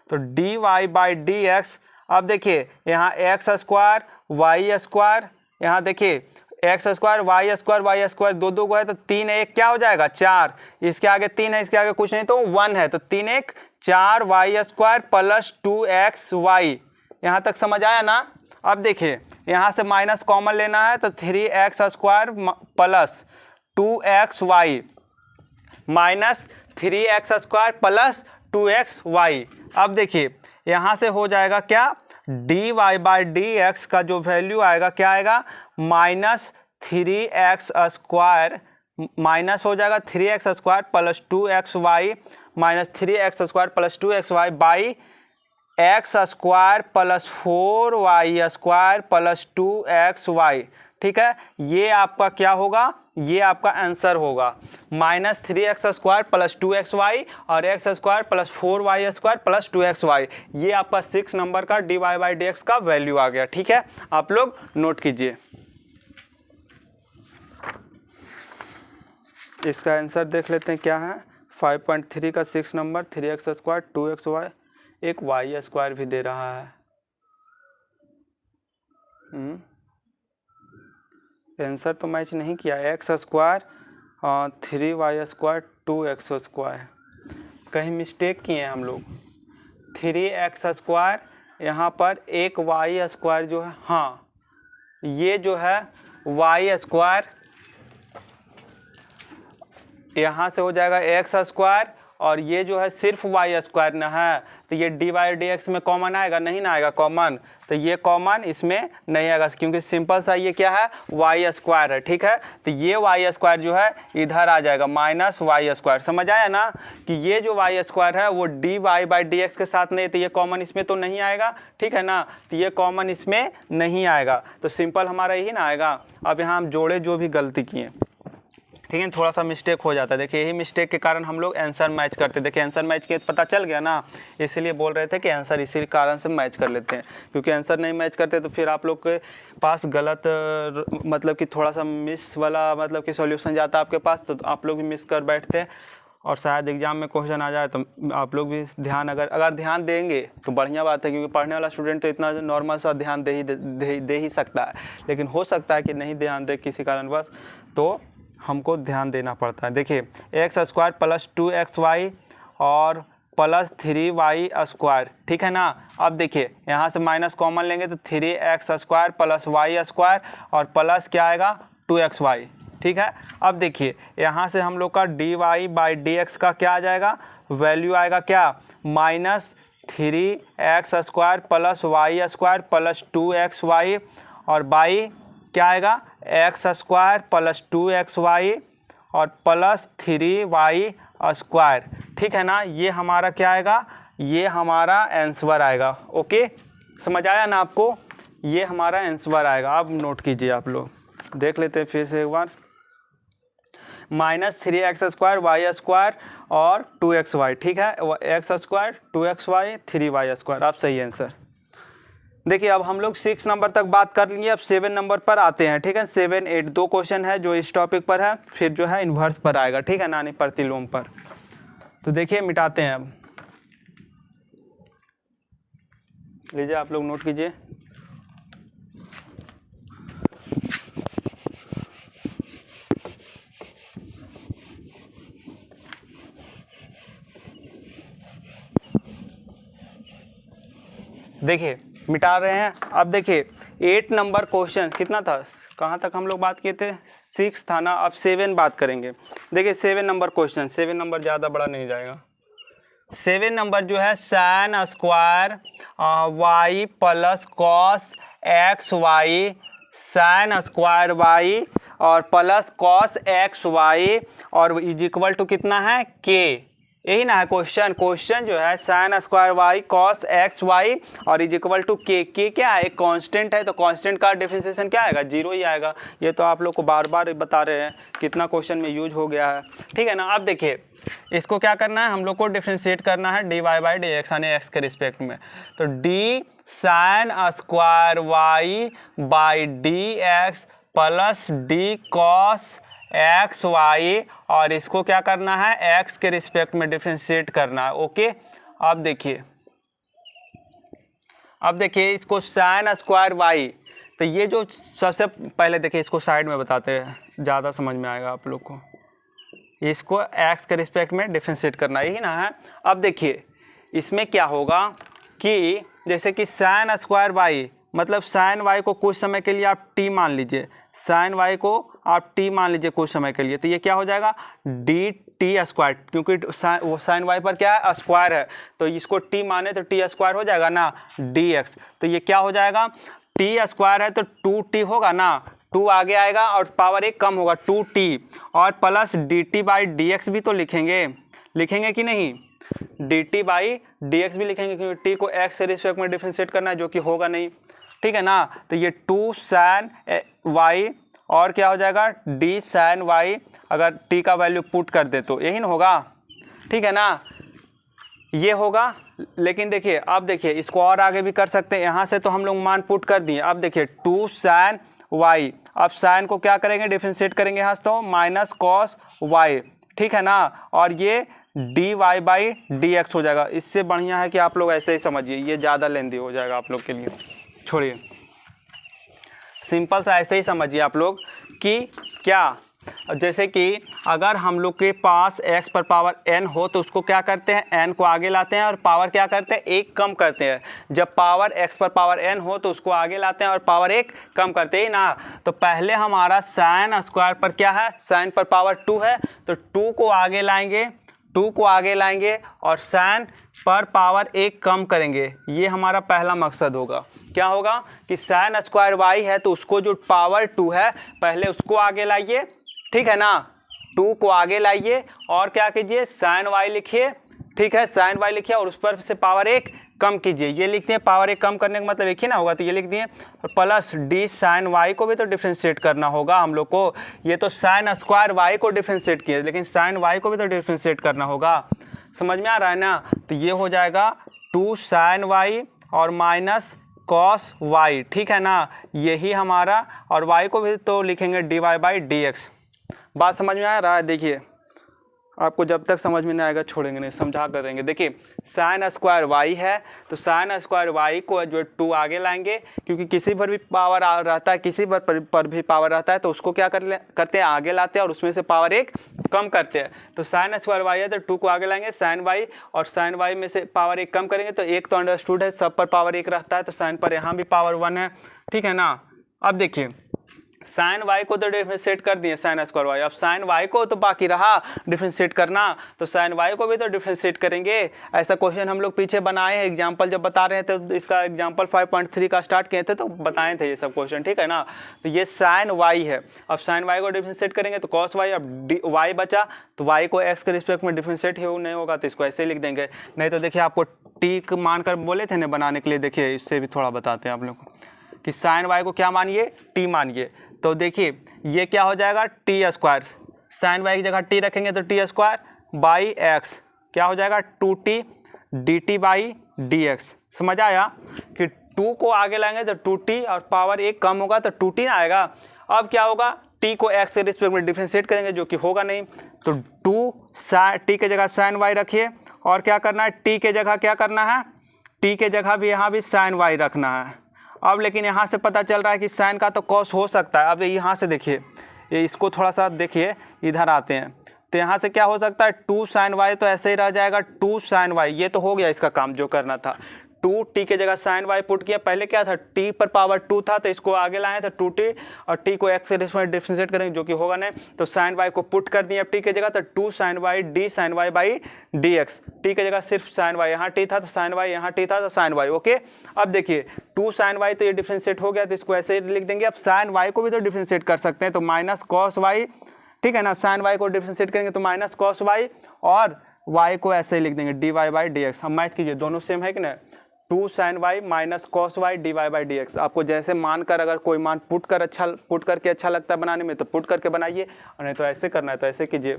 तो dy/dx। अब देखिए यहाँ एक्स स्क्वायर वाई स्क्वायर, यहाँ देखिए एक्स स्क्वायर वाई स्क्वायर दो को है तो 3 1 क्या हो जाएगा 4, इसके आगे 3 है, इसके आगे कुछ नहीं तो 1 है, तो 3 1 4 वाई स्क्वायर प्लस 2xy। यहाँ तक समझ आया ना। अब देखिए यहाँ से माइनस कॉमन लेना है तो 3x square plus 2xy minus 3x square plus 2xy। अब देखिए यहाँ से हो जाएगा क्या dy/dx का जो वैल्यू आएगा क्या आएगा माइनस 3x स्क्वायर, माइनस हो जाएगा 3x square plus 2xy minus 3x square plus 2xy by x square plus 4y square plus 2xy। ठीक है, ये आपका क्या होगा, ये आपका आंसर होगा minus 3x square plus 2xy और x square plus 4y square plus 2xy। ये आपका 6 नंबर का dy/dx का वैल्यू आ गया। ठीक है, आप लोग नोट कीजिए। इसका आंसर देख लेते हैं क्या है, 5.3 का 6 नंबर 3x स्क्वायर 2xy, एक y स्क्वायर भी दे रहा है। आंसर तो मैच नहीं किया, x square 3y square 2x square, कहीं मिस्टेक किए हैं हम लोग। 3x स्क्वायर यहाँ पर एक y स्क्वायर जो है, हाँ ये जो है y स्क्वायर यहाँ से हो जाएगा एक्स स्क्वायर और ये जो है सिर्फ y स्क्वायर ना है, तो ये dy/dx में कॉमन आएगा नहीं ना आएगा कॉमन, तो ये कॉमन इसमें नहीं आएगा क्योंकि सिंपल सा ये क्या है y स्क्वायर है। ठीक है, तो ये y स्क्वायर जो है इधर आ जाएगा माइनस y स्क्वायर। समझ आया ना कि ये जो y स्क्वायर है वो dy/dx के साथ नहीं, तो ये कॉमन इसमें तो नहीं आएगा। ठीक है ना, तो ये कॉमन इसमें नहीं आएगा, तो सिंपल हमारा यही ना आएगा। अब यहाँ हम जोड़े जो भी गलती किए, ठीक है, थोड़ा सा मिस्टेक हो जाता है। देखिए यही मिस्टेक के कारण हम लोग आंसर मैच करते, देखिए आंसर मैच के पता चल गया ना, इसलिए बोल रहे थे कि आंसर इसी कारण से मैच कर लेते हैं, क्योंकि आंसर नहीं मैच करते तो फिर आप लोग के पास गलत मतलब कि थोड़ा सा मिस वाला मतलब कि सॉल्यूशन जाता है आपके पास, तो आप लोग भी मिस कर बैठते हैं और शायद एग्जाम में क्वेश्चन आ जाए तो आप लोग भी ध्यान अगर ध्यान देंगे तो बढ़िया बात है, क्योंकि पढ़ने वाला स्टूडेंट तो इतना नॉर्मल सा ध्यान दे ही सकता है, लेकिन हो सकता है कि नहीं ध्यान दे किसी कारणवश, तो हमको ध्यान देना पड़ता है। देखिए x² प्लस 2xy और प्लस 3y स्क्वायर, ठीक है ना। अब देखिए यहाँ से माइनस कॉमन लेंगे तो 3x² प्लस y² और प्लस क्या आएगा 2xy, ठीक है। अब देखिए यहाँ से हम लोग का dy/dx का क्या आ जाएगा, वैल्यू आएगा क्या, -3x² plus y² plus 2xy और y क्या आएगा x² प्लस 2xy और प्लस 3y², ठीक है ना। ये हमारा क्या आएगा, ये हमारा आंसर आएगा। ओके, समझ आया ना आपको, ये हमारा आंसर आएगा। अब नोट कीजिए, आप लोग देख लेते हैं फिर से एक बार, -3x² y² और 2xy, ठीक है, x² 2xy 3y², आप सही आंसर। देखिए अब हम लोग 6 नंबर तक बात कर लेंगे, अब 7 नंबर पर आते हैं, ठीक है। 7, 8 दो क्वेश्चन है जो इस टॉपिक पर है, फिर जो है इन्वर्स पर आएगा, ठीक है, नानी प्रतिलोम पर। तो देखिए मिटाते हैं, अब लीजिए आप लोग नोट कीजिए। देखिए मिटा रहे हैं। अब देखिए 8 नंबर क्वेश्चन कितना था, कहाँ तक हम लोग बात किए थे, 6 था ना, अब 7 बात करेंगे। देखिए 7 नंबर क्वेश्चन, 7 नंबर ज़्यादा बड़ा नहीं जाएगा। 7 नंबर जो है sin² y plus cos xy sin² y और प्लस cos xy और इज इक्वल टू कितना है k, यही ना है क्वेश्चन जो है sin² y cos xy और इज इक्वल टू k क्या है, एक कांस्टेंट है, तो कांस्टेंट का डिफरेंशिएशन क्या आएगा, 0 ही आएगा। ये तो आप लोग को बार बार बता रहे हैं, कितना क्वेश्चन में यूज हो गया है, ठीक है ना। अब देखिए इसको क्या करना है, हम लोग को डिफरेंशिएट करना है dy/dx यानी x के रिस्पेक्ट में, तो d sin² y/dx plus d cos xy और इसको क्या करना है, x के रिस्पेक्ट में डिफरेंशिएट करना है। ओके, अब देखिए इसको sin² y, तो ये जो सबसे पहले देखिए इसको साइड में बताते हैं, ज़्यादा समझ में आएगा आप लोग को। इसको x के रिस्पेक्ट में डिफरेंशिएट करना, यही ना है। अब देखिए इसमें क्या होगा कि जैसे कि sin² y मतलब sin y को कुछ समय के लिए आप t मान लीजिए, sin y को आप t मान लीजिए कुछ समय के लिए, तो ये क्या हो जाएगा dt², क्योंकि वो sin y पर क्या है, स्क्वायर है, तो इसको t माने तो t² हो जाएगा ना dx, तो ये क्या हो जाएगा, t² है तो 2t होगा ना, 2 आगे आएगा और पावर 1 कम होगा 2t और प्लस dt/dx भी तो लिखेंगे कि नहीं, dt/dx भी लिखेंगे, क्योंकि t को x के रिस्पेक्ट में डिफरेंशिएट करना है, जो कि होगा नहीं, ठीक है ना। तो ये 2 sin y और क्या हो जाएगा d sin y, अगर t का वैल्यू पुट कर दे तो यही ना होगा, ठीक है ना, ये होगा। लेकिन देखिए अब देखिए इसको और आगे भी कर सकते हैं, यहाँ से तो हम लोग मान पुट कर दिए। अब देखिए 2 sin y, अब sin को क्या करेंगे, डिफरेंशिएट करेंगे यहाँ से तो माइनस cos y, ठीक है ना, और ये dy/dx हो जाएगा। इससे बढ़िया है कि आप लोग ऐसे ही समझिए, ये ज़्यादा लेंदी हो जाएगा आप लोग के लिए, छोड़िए, सिंपल सा ऐसे ही समझिए आप लोग कि क्या, जैसे कि अगर हम लोग के पास x पर पावर n हो तो उसको क्या करते हैं, n को आगे लाते हैं और पावर क्या करते हैं, 1 कम करते हैं। जब पावर x पर पावर n हो तो उसको आगे लाते हैं और पावर 1 कम करते ही ना। तो पहले हमारा sin² पर क्या है, sin पर पावर 2 है, तो 2 को आगे लाएंगे और sin पर पावर 1 कम करेंगे। ये हमारा पहला मकसद होगा। क्या होगा कि sin² y है तो उसको जो पावर 2 है पहले उसको आगे लाइए, ठीक है ना, 2 को आगे लाइए और क्या कीजिए, sin y लिखिए, ठीक है, sin y लिखिए और उस पर से पावर 1 कम कीजिए। ये लिखते हैं, पावर 1 कम करने का मतलब एक ही ना होगा, तो ये लिख दिए, प्लस d sin y को भी तो डिफरेंशिएट करना होगा हम लोग को। ये तो sin² y को डिफरेंशिएट किए, लेकिन sin y को भी तो डिफरेंशिएट करना होगा, समझ में आ रहा है ना। तो ये हो जाएगा 2 sin y और माइनस cos y, ठीक है ना, यही हमारा, और y को भी तो लिखेंगे dy/dx। बात समझ में आ रहा है, देखिए आपको जब तक समझ में नहीं आएगा छोड़ेंगे नहीं, समझा कर रहेंगे। देखिए साइन स्क्वायर वाई है, तो साइन स्क्वायर वाई को जो 2 आगे लाएंगे, क्योंकि किसी पर भी पावर रहता है, किसी पर भी पावर रहता है, तो उसको क्या करते हैं आगे लाते हैं और उसमें से पावर 1 कम करते हैं। तो साइन स्क्वायर वाई है तो 2 को आगे लाएंगे, साइन वाई, और साइन वाई में से पावर 1 कम करेंगे, तो 1 तो अंडरस्टूड है, सब पर पावर 1 रहता है, तो साइन पर यहाँ भी पावर 1 है, ठीक है ना। अब देखिए साइन वाई को तो डिफरेंशिएट कर दिए साइन स्क्वायर वाई, अब साइन वाई को तो बाकी रहा डिफरेंशिएट करना, तो साइन वाई को भी तो डिफरेंशिएट करेंगे। ऐसा क्वेश्चन हम लोग पीछे बनाए हैं, एग्जांपल जब बता रहे थे, तो इसका एग्जांपल 5.3 का स्टार्ट किए थे तो बताए थे ये सब क्वेश्चन, ठीक है ना। तो ये साइन वाई है, अब साइन वाई को डिफरेंशिएट करेंगे तो कॉस वाई, अब वाई बचा तो वाई को एक्स के रिस्पेक्ट में डिफरेंशिएट नहीं होगा तो इसको ऐसे ही लिख देंगे। नहीं तो देखिए आपको टी मानकर बोले थे ना बनाने के लिए, देखिए इससे भी थोड़ा बताते हैं आप लोग कि साइन वाई को क्या मानिए, टी मानिए। तो देखिए ये क्या हो जाएगा टी स्क्वायर, साइन वाई की जगह टी रखेंगे तो टी स्क्वायर बाई एक्स क्या हो जाएगा 2t dt by D x. समझ आया कि 2 को आगे लाएंगे तो 2t और पावर 1 कम होगा तो 2t ना आएगा। अब क्या होगा t को x के रिस्पेक्ट में डिफरेंशिएट करेंगे जो कि होगा नहीं, तो 2 t के जगह साइन वाई रखिए, और क्या करना है t के जगह क्या करना है, t के जगह भी यहाँ भी साइन वाई रखना है। अब लेकिन यहाँ से पता चल रहा है कि साइन का तो कॉस हो सकता है। अब यहाँ से देखिए, ये इसको थोड़ा सा देखिए, इधर आते हैं तो यहाँ से क्या हो सकता है 2 साइन वाई तो ऐसे ही रह जाएगा 2 साइन वाई, ये तो हो गया इसका काम जो करना था। 2t के जगह साइन वाई पुट किया, पहले क्या था t पर पावर 2 था तो इसको आगे लाए तो 2t और t को x के रिस्पेक्ट में डिफरेंशिएट करेंगे जो कि होगा नहीं, तो साइन वाई को पुट कर दिए अब t के जगह, तो 2 sine y d sine y by D x. t के जगह सिर्फ साइन वाई, यहाँ t था तो साइन वाई, यहाँ t था तो साइन वाई, ओके। अब देखिए 2 साइन वाई तो ये डिफरेंशिएट हो गया तो इसको ऐसे ही लिख देंगे। अब साइन वाई को भी तो डिफरेंशिएट कर सकते हैं, तो माइनस कॉस वाई, ठीक है ना, साइन वाई को डिफरेंशिएट करेंगे तो माइनस कॉस वाई, और y को ऐसे ही लिख देंगे d Y by D x. हम मैथ कीजिए दोनों सेम है कि ना, 2 sine y minus cos y d Y by D x. आपको जैसे मानकर अगर कोई मान पुट करके अच्छा लगता है बनाने में तो पुट करके बनाइए, और नहीं तो ऐसे करना है तो ऐसे कीजिए,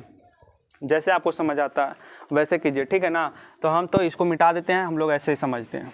जैसे आपको समझ आता है वैसे कीजिए, ठीक है ना। तो हम तो इसको मिटा देते हैं, हम लोग ऐसे ही समझते हैं,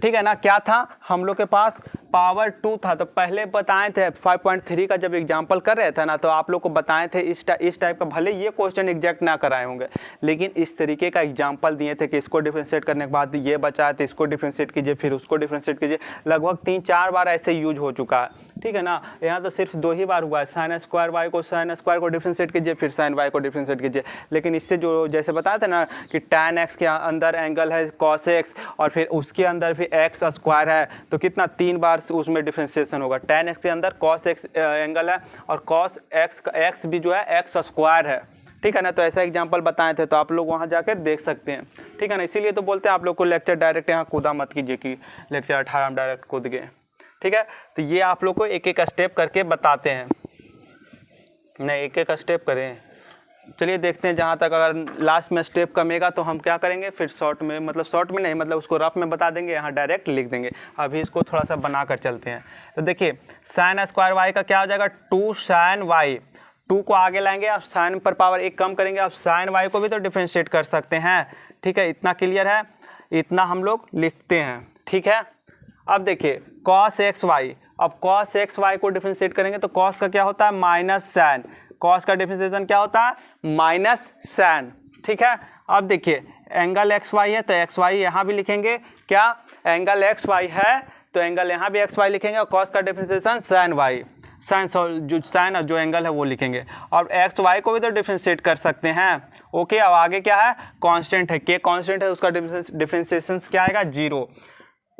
ठीक है ना। क्या था हम लोग के पास पावर 2 था, तो पहले बताए थे 5.3 का जब एग्जांपल कर रहे थे ना, तो आप लोग को बताए थे इस टाइप का, भले ये क्वेश्चन एग्जैक्ट ना कराए होंगे लेकिन इस तरीके का एग्जांपल दिए थे कि इसको डिफरेंशिएट करने के बाद ये बचा है तो इसको डिफरेंशिएट कीजिए, फिर उसको डिफरेंशिएट कीजिए। लगभग 3-4 बार ऐसे यूज हो चुका है, ठीक है ना। यहाँ तो सिर्फ 2 ही बार हुआ है, साइन स्क्वायर वाई को साइन स्क्वायर को डिफरेंशिएट कीजिए, फिर साइन वाई को डिफरेंशिएट कीजिए। लेकिन इससे जो जैसे बताया था ना कि tan x के अंदर एंगल है cos x और फिर उसके अंदर भी x स्क्वायर है, तो कितना 3 बार उसमें डिफरेंशिएशन होगा। tan x के अंदर cos x एंगल है और cos x भी जो है x स्क्वायर है, ठीक है ना। तो ऐसा एग्जांपल बताए थे, तो आप लोग वहाँ जाकर देख सकते हैं, ठीक है ना। इसीलिए तो बोलते हैं आप लोग को लेक्चर डायरेक्ट यहाँ कूदा मत कीजिए कि लेक्चर 18 में डायरेक्ट कूद गए, ठीक है। तो ये आप लोग को एक एक स्टेप करके बताते हैं, नहीं एक एक स्टेप करें। चलिए देखते हैं, जहाँ तक अगर लास्ट में स्टेप कमेगा तो हम क्या करेंगे फिर शॉर्ट में, मतलब शॉर्ट में नहीं, मतलब उसको रफ में बता देंगे, यहाँ डायरेक्ट लिख देंगे। अभी इसको थोड़ा सा बना कर चलते हैं। तो देखिए साइन स्क्वायर वाई का क्या हो जाएगा 2 साइन वाई, 2 को आगे लाएंगे, अब साइन पर पावर 1 कम करेंगे, अब साइन वाई को भी तो डिफरेंशिएट कर सकते हैं, ठीक है। इतना क्लियर है, इतना हम लोग लिखते हैं, ठीक है। अब देखिए cos एक्स वाई, अब cos एक्स वाई को डिफरेंशिएट करेंगे तो cos का क्या होता है माइनस साइन, cos का डिफरेंशिएशन क्या होता है माइनस साइन, ठीक है। अब देखिए एंगल एक्स वाई है तो एक्स वाई यहाँ भी लिखेंगे, क्या एंगल एक्स वाई है तो एंगल यहाँ भी एक्स वाई लिखेंगे, और cos का डिफरेंशिएशन साइन वाई, साइन जो एंगल है वो लिखेंगे। और एक्स वाई को भी तो डिफरेंशिएट कर सकते हैं, ओके। अब आगे क्या है कांस्टेंट है, के कांस्टेंट है, उसका डिफरेंशिएशन क्या आएगा 0,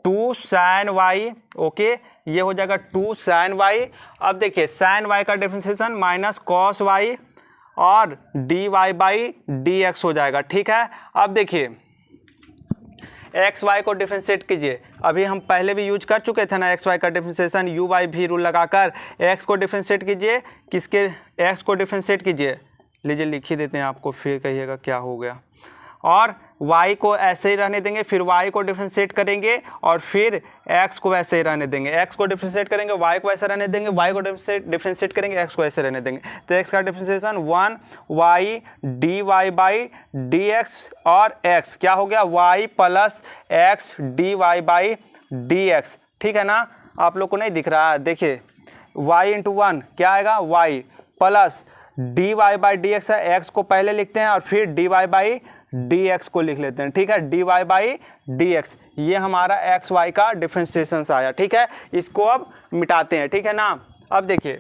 2 साइन वाई, ओके। ये हो जाएगा 2 साइन वाई। अब देखिए साइन वाई का डिफरेंशिएशन माइनस कॉस वाई और D Y by D x हो जाएगा, ठीक है। अब देखिए एक्स वाई को डिफरेंशिएट कीजिए, अभी हम पहले भी यूज कर चुके थे ना एक्स वाई का डिफरेंशिएशन, यू वाई भी रूल लगाकर एक्स को डिफरेंशिएट कीजिए, किसके एक्स को डिफरेंशिएट कीजिए, लीजिए लिख ही देते हैं आपको, फिर कहिएगा क्या हो गया। और y को ऐसे ही रहने देंगे, फिर y को डिफरेंशिएट करेंगे और फिर x को वैसे ही रहने देंगे, x को डिफरेंशिएट करेंगे y को ऐसे रहने देंगे, y को डिफरेंशिएट करेंगे x को ऐसे रहने देंगे। तो x का differentiation 1y dy by dx और x क्या हो गया y plus x dy by dx, ठीक है ना। आप लोग को नहीं दिख रहा है, देखिए y इंटू 1 क्या आएगा y plus d Y by D x है, एक्स को पहले लिखते हैं और फिर d Y by D x को लिख लेते हैं, ठीक है, d Y by D x, ये हमारा एक्स वाई का डिफरेंशिएशन आया, ठीक है। इसको अब मिटाते हैं, ठीक है ना। अब देखिए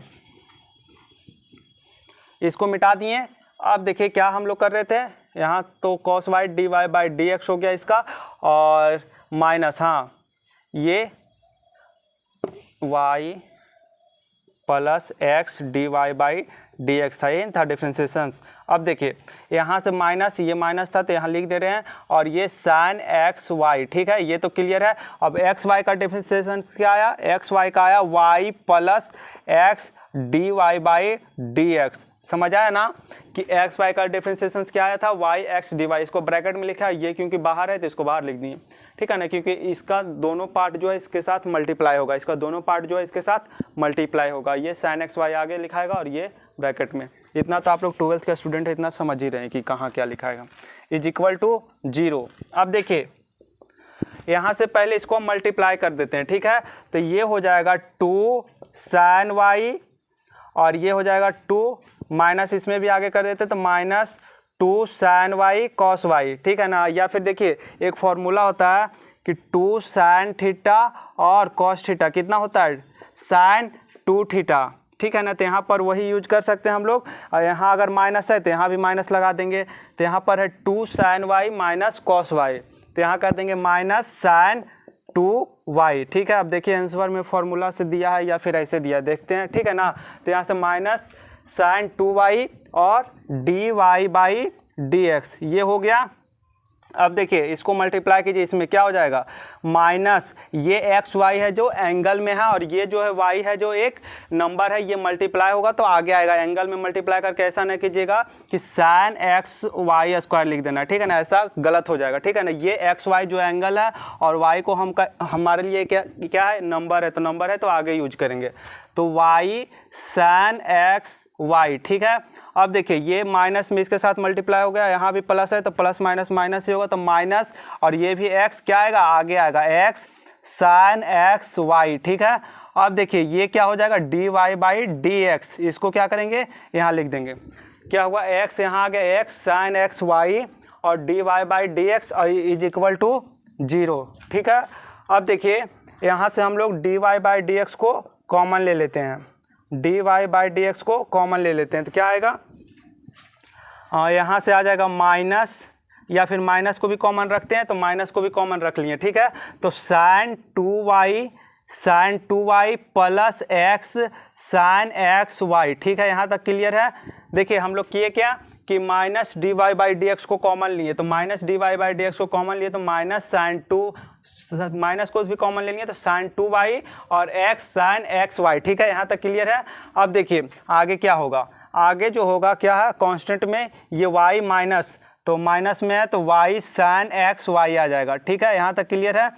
इसको मिटा दिए। अब देखिए क्या हम लोग कर रहे थे यहाँ, तो cos y d Y by D x हो गया इसका, और माइनस, हाँ ये y plus x d Y by D x था, ये था डिफ्रेंशिएशन। अब देखिए यहाँ से माइनस, ये माइनस था तो यहाँ लिख दे रहे हैं, और ये साइन एक्स वाई, ठीक है, ये तो क्लियर है। अब एक्स वाई का डिफ्रेंशिएशन क्या आया, एक्स वाई का आया y plus x d Y by D x. समझ आया ना कि एक्स वाई का डिफरेंशिएशन क्या आया था, वाई एक्स डी वाई। इसको ब्रैकेट में लिखा है, ये क्योंकि बाहर है तो इसको बाहर लिख दिए, ठीक है ना, क्योंकि इसका दोनों पार्ट जो है इसके साथ मल्टीप्लाई होगा, इसका दोनों पार्ट जो है इसके साथ मल्टीप्लाई होगा। ये साइन एक्स वाई आगे लिखाएगा और ये ब्रैकेट में। इतना तो आप लोग 12th के स्टूडेंट है, इतना समझ ही रहे हैं कि कहाँ क्या लिखाएगा, इज इक्वल टू 0। अब देखिए यहाँ से पहले इसको मल्टीप्लाई कर देते हैं, ठीक है, तो ये हो जाएगा 2 साइन वाई, और ये हो जाएगा 2 माइनस, इसमें भी आगे कर देते तो minus 2 sine y cos y, ठीक है ना। या फिर देखिए एक फॉर्मूला होता है कि 2 साइन थीटा और कॉस थीटा कितना होता है, साइन 2 थीटा, ठीक है ना। तो यहाँ पर वही यूज कर सकते हैं हम लोग, और यहाँ अगर माइनस है तो यहाँ भी माइनस लगा देंगे। तो यहाँ पर है 2 sine y minus cos y, तो यहाँ कर देंगे माइनस साइन 2y, ठीक है। अब देखिए आंसर में फॉर्मूला से दिया है या फिर ऐसे दिया है, देखते हैं, ठीक है ना। तो यहाँ से माइनस साइन 2y और D Y by D x, ये हो गया। अब देखिए इसको मल्टीप्लाई कीजिए, इसमें क्या हो जाएगा, माइनस ये एक्स वाई है जो एंगल में है, और ये जो है वाई है जो एक नंबर है, ये मल्टीप्लाई होगा तो आगे आएगा। एंगल में मल्टीप्लाई करके ऐसा नहीं कीजिएगा कि साइन एक्स वाई स्क्वायर लिख देना, ठीक है ना, ऐसा गलत हो जाएगा, ठीक है ना। ये एक्स वाई जो एंगल है और वाई को हमारे लिए क्या है, नंबर है, तो नंबर है तो आगे यूज करेंगे। तो वाई साइन एक्स वाई, ठीक है। अब देखिए ये माइनस में इसके साथ मल्टीप्लाई हो गया, यहाँ भी प्लस है तो प्लस माइनस माइनस ही होगा, तो माइनस, और ये भी एक्स क्या आएगा, आगे आएगा एक्स साइन एक्स वाई, ठीक है। अब देखिए ये क्या हो जाएगा, d Y by D x, इसको क्या करेंगे, यहाँ लिख देंगे, क्या हुआ, एक्स यहाँ आ गया एक्स साइन एक्स वाई और D Y by D x is equal to 0, ठीक है। अब देखिए यहाँ से हम लोग d Y by D x को कॉमन ले लेते हैं, d Y by D x को कॉमन ले लेते हैं, तो क्या आएगा, यहाँ से आ जाएगा माइनस, या फिर माइनस को भी कॉमन रखते हैं तो माइनस को भी कॉमन रख लिए, ठीक है। तो sine 2y plus x sine x y, ठीक है, यहाँ तक क्लियर है। देखिए हम लोग किए क्या कि minus d Y by D x को कॉमन लिए, तो minus d Y by D x को कॉमन लिए तो माइनस साइन 2, माइनस को भी कॉमन ले लिए तो साइन 2y और एक्स साइन एक्स वाई, ठीक है, यहाँ तक क्लियर है। अब देखिए आगे क्या होगा, आगे जो होगा क्या है, कांस्टेंट में ये y माइनस, तो माइनस में है तो y साइन एक्स वाई आ जाएगा, ठीक है, यहाँ तक क्लियर है।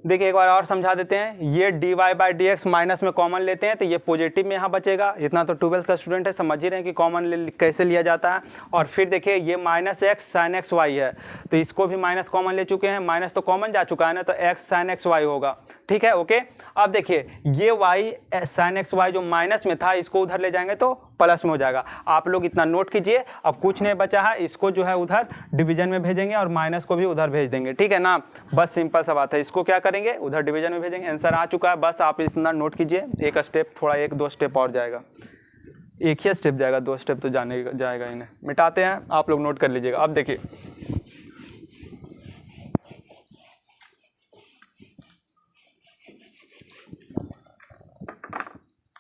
देखिए एक बार और समझा देते हैं, ये d Y by D x minus में कॉमन लेते हैं तो ये पॉजिटिव में यहाँ बचेगा। इतना तो 12th का स्टूडेंट है, समझ ही रहे हैं कि कॉमन कैसे लिया जाता है। और फिर देखिए ये minus x sine x y है, तो इसको भी माइनस कॉमन ले चुके हैं, माइनस तो कॉमन जा चुका है ना, तो एक्स साइन एक्स वाई होगा, ठीक है, ओके। अब देखिए ये वाई साइन एक्स वाई जो माइनस में था इसको उधर ले जाएंगे तो प्लस में हो जाएगा। आप लोग इतना नोट कीजिए, अब कुछ नहीं बचा है, इसको जो है उधर डिवीजन में भेजेंगे और माइनस को भी उधर भेज देंगे, ठीक है ना। बस सिंपल सा बात है, इसको क्या करेंगे, उधर डिवीजन में भेजेंगे। आंसर आ चुका है, बस आप इतना नोट कीजिए, एक स्टेप, थोड़ा 1-2 स्टेप और जाएगा, एक ही स्टेप जाएगा, 2 स्टेप तो जाएगा इन्हें। मिटाते हैं, आप लोग नोट कर लीजिएगा। अब देखिए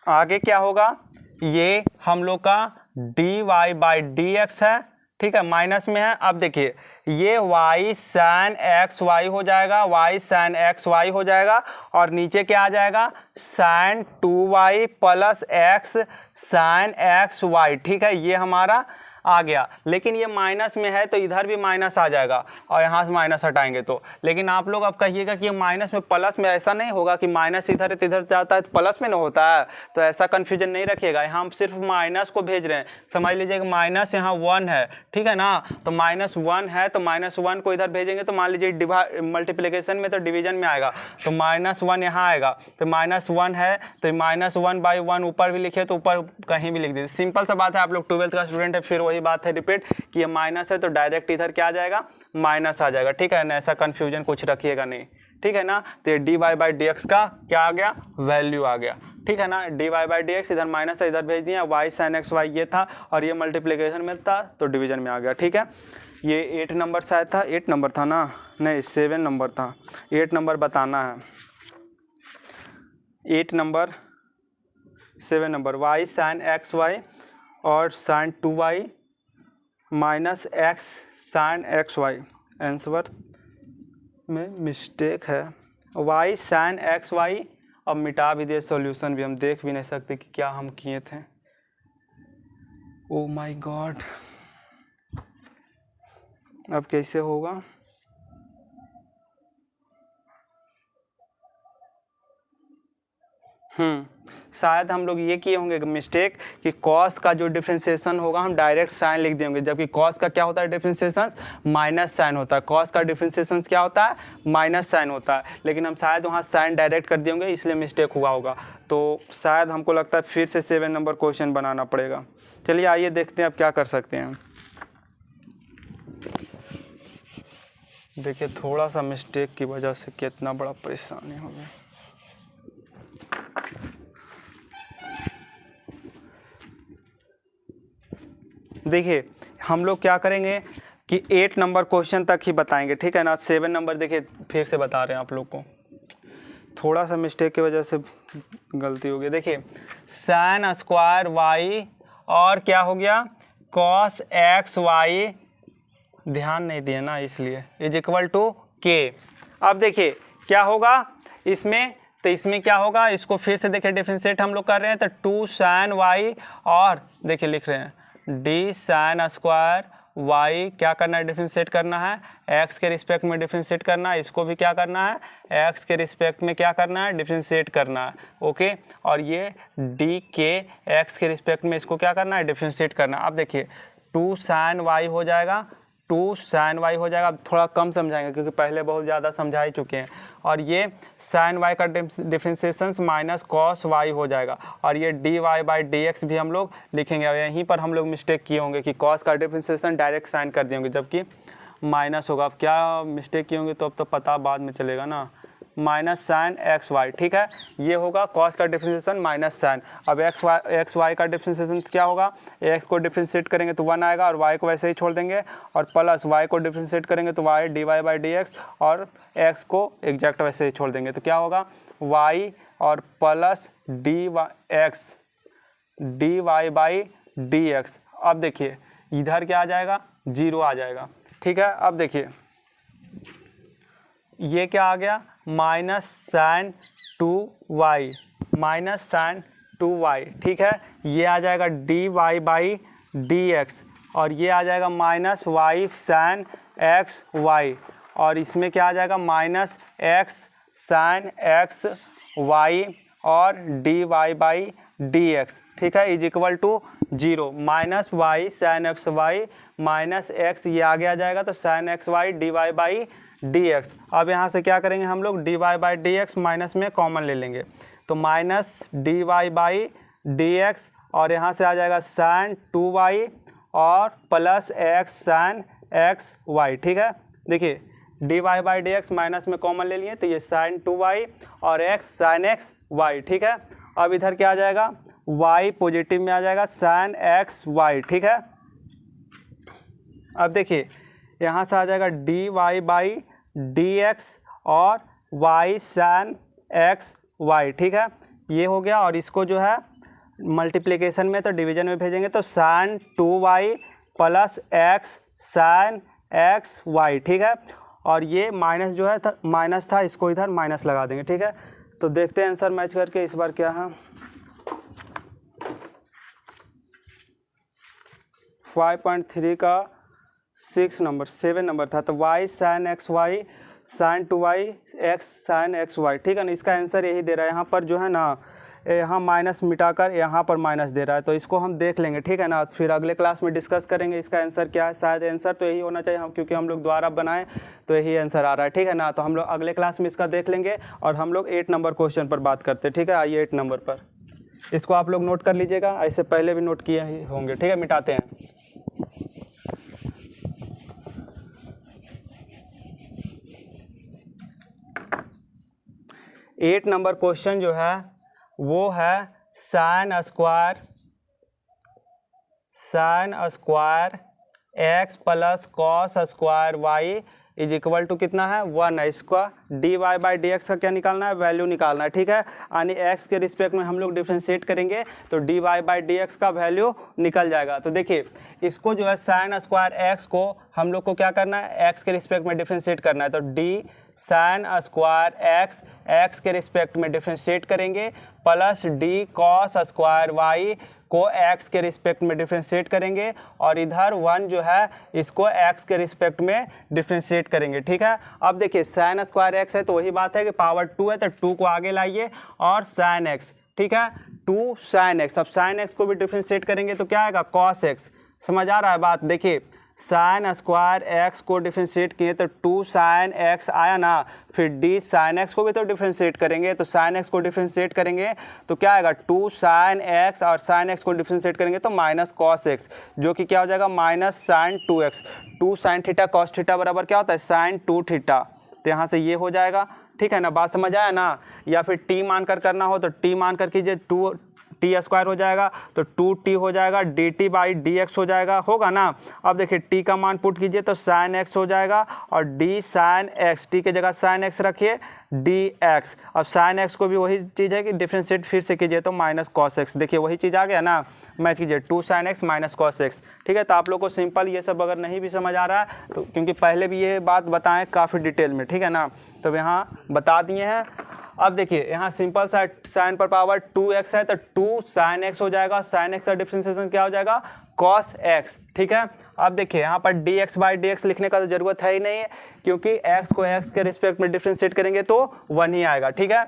आगे क्या होगा, ये हम लोग का d Y by D x है, ठीक है, माइनस में है। अब देखिए ये y साइन एक्स वाई हो जाएगा, y साइन एक्स वाई हो जाएगा, और नीचे क्या आ जाएगा, sine 2y plus x sine x y, ठीक है, ये हमारा आ गया, लेकिन ये माइनस में है तो इधर भी माइनस आ जाएगा और यहाँ से माइनस हटाएंगे तो। लेकिन आप लोग अब कहिएगा कि ये माइनस में प्लस में, ऐसा नहीं होगा कि माइनस इधर जाता है तो प्लस में ना होता है, तो ऐसा कन्फ्यूजन नहीं रखिएगा। यहाँ हम सिर्फ माइनस को भेज रहे हैं। समझ लीजिए कि माइनस यहाँ 1 है, ठीक है ना, तो -1 है तो -1 को इधर भेजेंगे तो मान लीजिए मल्टीप्लिकेशन में तो डिवीजन में आएगा, तो -1 यहाँ आएगा, तो -1 है तो -1/1 ऊपर भी लिखे तो ऊपर कहीं भी लिख दीजिए। सिंपल सा बात है, आप लोग 12th का स्टूडेंट है, फिर वही बात है रिपीट कि ये माइनस है तो डायरेक्ट इधर क्या आ जाएगा, माइनस आ जाएगा, ठीक है ना। ऐसा कन्फ्यूजन कुछ रखिएगा नहीं, ठीक है ना। तो ये dy/dx का क्या आ गया, वैल्यू आ गया, ठीक है ना। dy/dx इधर माइनस था, इधर भेज दिया, y sin x y ये था और ये मल्टीप्लिकेशन में था तो डिवीजन में आ गया, ठीक है। ये 8 नंबर शायद था, 8 नंबर था ना, नहीं 7 नंबर था, 8 नंबर बताना है, 8 number 7 number y sin x y और sin 2y minus x sin x y, answer में मिस्टेक है, y sin x y। अब मिटा भी दिए, सॉल्यूशन भी हम देख भी नहीं सकते कि क्या हम किए थे। ओ माय गॉड, अब कैसे होगा। शायद हम लोग ये किए होंगे मिस्टेक कि कॉस का जो डिफरेंशिएशन होगा हम डायरेक्ट साइन लिख देंगे, जबकि कॉस का क्या होता है डिफरेंशिएशन, माइनस साइन होता है। कॉस का डिफरेंशिएशन क्या होता है, माइनस साइन होता है, लेकिन हम शायद वहाँ साइन डायरेक्ट कर देंगे, इसलिए मिस्टेक हुआ होगा। तो शायद हमको लगता है फिर से 7 नंबर क्वेश्चन बनाना पड़ेगा। चलिए आइए देखते हैं अब क्या कर सकते हैं। देखिए थोड़ा सा मिस्टेक की वजह से कितना बड़ा परेशानी हो गया। देखिए हम लोग क्या करेंगे कि 8 नंबर क्वेश्चन तक ही बताएंगे, ठीक है ना। 7 नंबर देखिए फिर से बता रहे हैं आप लोग को, थोड़ा सा मिस्टेक की वजह से गलती हो गई। देखिए sin स्क्वायर y और क्या हो गया cos x y, ध्यान नहीं दिए ना इसलिए, इज इक्वल टू k। अब देखिए क्या होगा इसमें, तो इसमें क्या होगा, इसको फिर से देखिए डिफरेंशिएट हम लोग कर रहे हैं, तो 2 sin y और देखिए लिख रहे हैं d sin स्क्वायर y, क्या करना है डिफरेंशिएट करना है, x के रिस्पेक्ट में डिफरेंशिएट करना है, इसको भी क्या करना है x के रिस्पेक्ट में क्या करना है डिफरेंशिएट करना है, ओके। और ये d के x के रिस्पेक्ट में इसको क्या करना है डिफरेंशिएट करना है। अब देखिए 2 sin y हो जाएगा, 2 sin y हो जाएगा। अब थोड़ा कम समझाएंगे क्योंकि पहले बहुत ज़्यादा समझा ही चुके हैं। और ये sin y का डिफरेंशिएशन माइनस cos y हो जाएगा, और ये dy/dx भी हम लोग लिखेंगे। और यहीं पर हम लोग मिस्टेक किए होंगे कि cos का डिफरेंशिएशन डायरेक्ट साइन कर दिए होंगे जबकि माइनस होगा। अब क्या मिस्टेक किए होंगे तो अब तो पता बाद में चलेगा ना, माइनस साइन एक्स वाई, ठीक है। ये होगा कॉस का डिफरेंशिएशन माइनस साइन। अब एक्स वाई का डिफरेंशिएशन क्या होगा, एक्स को डिफरेंशिएट करेंगे तो 1 आएगा और वाई को वैसे ही छोड़ देंगे, और प्लस वाई को डिफरेंशिएट करेंगे तो वाई dy/dx, और एक्स को एग्जैक्ट वैसे ही छोड़ देंगे तो क्या होगा वाई और प्लस एक्स dy/dx। अब देखिए इधर क्या आ जाएगा 0 आ जाएगा, ठीक है। अब देखिए ये क्या आ गया minus sine 2y, minus sine 2y, ठीक है। ये आ जाएगा dy/dx, और ये आ जाएगा minus y sine x y, और इसमें क्या आ जाएगा minus x sine x y और dy/dx, ठीक है, is equal to 0। Minus y sine x y minus x, ये आगे आ जाएगा तो साइन एक्स वाई dy/dx। अब यहाँ से क्या करेंगे हम लोग dy/dx माइनस में कॉमन ले लेंगे तो माइनस dy/dx, और यहाँ से आ जाएगा साइन 2y और plus x sine x y, ठीक है। देखिए dy/dx माइनस में कॉमन ले लिए तो ये साइन 2y और x साइन एक्स वाई, ठीक है। अब इधर क्या आ जाएगा y पॉजिटिव में आ जाएगा साइन एक्स वाई, ठीक है। अब देखिए यहाँ से आ जाएगा dy/dx और y साइन एक्स वाई, ठीक है, ये हो गया। और इसको जो है मल्टीप्लिकेशन में तो डिवीजन में भेजेंगे तो sine 2y plus x sine x y, ठीक है। और ये माइनस जो है माइनस था, इसको इधर माइनस लगा देंगे, ठीक है। तो देखते हैं आंसर मैच करके इस बार क्या है। 5.3 का 7 नंबर था, तो y sin x y sin 2y x sin x y, ठीक है ना। इसका आंसर यही दे रहा है। यहाँ पर जो है ना, यहाँ माइनस मिटाकर यहाँ पर माइनस दे रहा है, तो इसको हम देख लेंगे, ठीक है ना। फिर अगले क्लास में डिस्कस करेंगे इसका आंसर क्या है। शायद आंसर तो यही होना चाहिए, हम क्योंकि हम लोग द्वारा बनाए तो यही आंसर आ रहा है, ठीक है ना। तो हम लोग अगले क्लास में इसका देख लेंगे और हम लोग 8 नंबर क्वेश्चन पर बात करते हैं, ठीक है। आइए 8 नंबर पर, इसको आप लोग नोट कर लीजिएगा, ऐसे पहले भी नोट किए ही होंगे, ठीक है। मिटाते हैं। एट नंबर क्वेश्चन जो है वो है sine square x plus cos square y is equal to कितना है 1 है। इसका d Y by D x का क्या निकालना है, वैल्यू निकालना है, ठीक है। यानी एक्स के रिस्पेक्ट में हम लोग डिफ्रेंशिएट करेंगे तो D Y by D x का वैल्यू निकल जाएगा। तो देखिए इसको जो है साइन स्क्वायर एक्स को हम लोग को क्या करना है, एक्स के रिस्पेक्ट में डिफ्रेंशिएट करना है। तो डी साइन स्क्वायर एक्स के रिस्पेक्ट में डिफ्रेंशिएट करेंगे plus d cos square y को x के रिस्पेक्ट में डिफ्रेंशिएट करेंगे और इधर 1 जो है इसको x के रिस्पेक्ट में डिफ्रेंशिएट करेंगे, ठीक है। अब देखिए साइन स्क्वायर x है तो वही बात है कि पावर 2 है तो 2 को आगे लाइए और साइन x, ठीक है, 2 साइन x। अब साइन x को भी डिफ्रेंशिएट करेंगे तो क्या आएगा कॉस x। समझ आ रहा है बात। देखिए साइन स्क्वायर एक्स को डिफ्रेंशिएट किए तो 2 साइन एक्स आया ना, फिर डी साइन एक्स को भी तो डिफ्रेंशिएट करेंगे, तो साइन एक्स को डिफ्रेंशिएट करेंगे तो क्या आएगा 2 साइन एक्स और साइन एक्स को डिफ्रेंशिएट करेंगे तो माइनस कॉस एक्स, जो कि क्या हो जाएगा minus sine 2x। 2 sine theta cos theta बराबर क्या होता है साइन 2 थीटा। तो यहाँ से ये हो जाएगा, ठीक है ना। बात समझ आया ना। या फिर टी मान कर करना हो तो टी मान कर कीजिए, 2 टी स्क्वायर हो जाएगा तो 2t हो जाएगा, D T by D x हो जाएगा, होगा ना। अब देखिए t का मान पुट कीजिए तो साइन x हो जाएगा और d साइन x, t के जगह साइन x रखिए dx। अब साइन x को भी वही चीज़ है कि डिफ्रेंशिएट फिर से कीजिए तो माइनस कॉस x। देखिए वही चीज़ आ गया ना, मैच कीजिए 2 sine x minus cos x, ठीक है। तो आप लोग को सिंपल ये सब अगर नहीं भी समझ आ रहा है तो क्योंकि पहले भी ये बात बताएं काफ़ी डिटेल में, ठीक है ना, तो यहाँ बता दिए हैं। अब देखिए यहाँ सिंपल सा साइन पर पावर 2x है तो 2 साइन x हो जाएगा, साइन x का डिफ्रेंशिएशन क्या हो जाएगा cos x, ठीक है। अब देखिए यहाँ पर dx बाई डी लिखने का तो जरूरत है ही नहीं है क्योंकि x को x के रिस्पेक्ट में डिफ्रेंशिएट करेंगे तो 1 ही आएगा, ठीक है।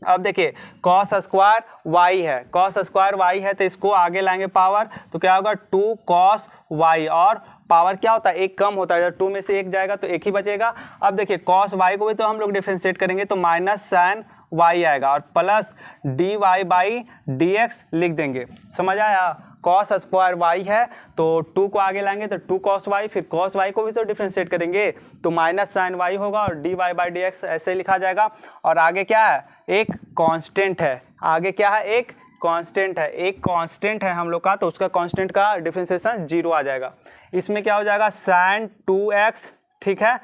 अब देखिए cos स्क्वायर y है, cos स्क्वायर y है तो इसको आगे लाएंगे पावर तो क्या होगा 2 cos y और पावर क्या होता है एक कम होता है, जब 2 में से 1 जाएगा तो 1 ही बचेगा। अब देखिए cos y को भी तो हम लोग डिफ्रेंशिएट करेंगे तो माइनस साइन y आएगा और plus d Y by D x लिख देंगे। समझ आया। cos स्क्वायर y है तो 2 को आगे लाएंगे तो 2 cos y, फिर cos y को भी तो डिफ्रेंशिएट करेंगे तो माइनस साइन y होगा और D Y by D x ऐसे लिखा जाएगा। और आगे क्या है एक कांस्टेंट है, आगे क्या है एक कांस्टेंट है, एक कांस्टेंट है हम लोग का, तो उसका कांस्टेंट का डिफ्रेंशिएशन 0 आ जाएगा। इसमें क्या हो जाएगा साइन 2x, ठीक है,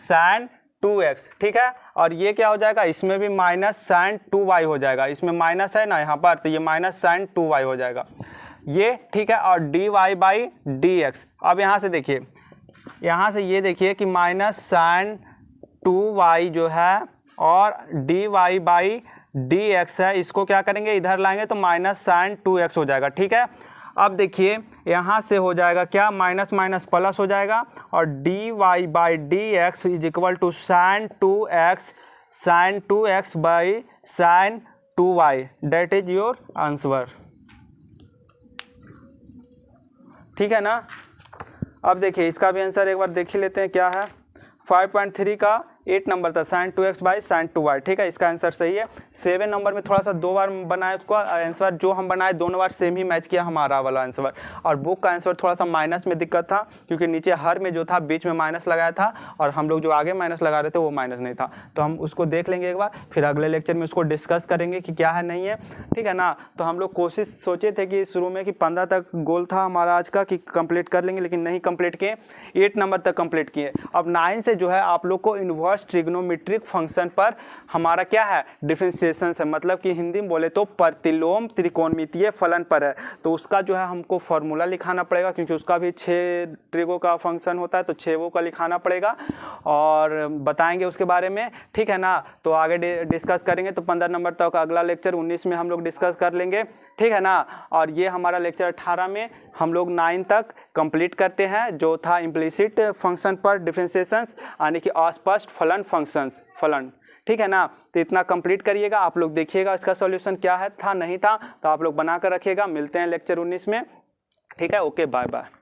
साइन 2x, ठीक है। और ये क्या हो जाएगा इसमें भी माइनस साइन 2y हो जाएगा, इसमें माइनस है ना यहाँ पर तो ये माइनस साइन 2y हो जाएगा ये, ठीक है। और D Y by D x, अब यहाँ से देखिए, यहाँ से ये देखिए कि माइनस साइन 2y जो है और D Y by D x है, इसको क्या करेंगे इधर लाएंगे तो माइनस साइन 2x हो जाएगा, ठीक है। अब देखिए यहाँ से हो जाएगा क्या माइनस माइनस प्लस हो जाएगा और D Y by D x is equal to sine 2x by sine 2y, that is your answer, ठीक है ना। अब देखिए इसका भी आंसर एक बार देख ही लेते हैं क्या है। 5.3 का 8 नंबर था sign 2x by sine 2y, ठीक है, इसका आंसर सही है। 7 नंबर में थोड़ा सा 2 बार बनाए उसको आंसर, जो हम बनाए दोनों बार सेम ही मैच किया हमारा वाला आंसर। और बुक का आंसर थोड़ा सा माइनस में दिक्कत था क्योंकि नीचे हर में जो था बीच में माइनस लगाया था और हम लोग जो आगे माइनस लगा रहे थे वो माइनस नहीं था, तो हम उसको देख लेंगे एक बार, फिर अगले लेक्चर में उसको डिस्कस करेंगे कि क्या है नहीं है, ठीक है ना। तो हम लोग कोशिश सोचे थे कि शुरू में कि 15 तक गोल था हमारा आज का कि कंप्लीट कर लेंगे, लेकिन नहीं कंप्लीट किए, 8 नंबर तक कंप्लीट किए। अब 9 से जो है आप लोग को इन्वर्स ट्रिग्नोमेट्रिक फंक्शन पर हमारा क्या है डिफरेंशिएशन है, मतलब कि हिंदी में बोले तो प्रतिलोम त्रिकोणमितीय फलन पर है। तो उसका जो है हमको फॉर्मूला लिखाना पड़ेगा क्योंकि उसका भी 6 ट्रिगो का फंक्शन होता है, तो 6 वो का लिखाना पड़ेगा और बताएंगे उसके बारे में, ठीक है ना। तो आगे डिस्कस करेंगे, तो 15 नंबर तक अगला लेक्चर 19 में हम लोग डिस्कस कर लेंगे, ठीक है ना। और ये हमारा लेक्चर 18 में हम लोग 9 तक कंप्लीट करते हैं, जो था इम्प्लिसिट फंक्शन पर डिफरेंशिएशंस यानी कि अस्पष्ट फलन फंक्शंस फलन, ठीक है ना। तो इतना कंप्लीट करिएगा, आप लोग देखिएगा इसका सॉल्यूशन क्या है, था नहीं था तो आप लोग बना कर रखिएगा। मिलते हैं लेक्चर 19 में, ठीक है। Okay, bye bye.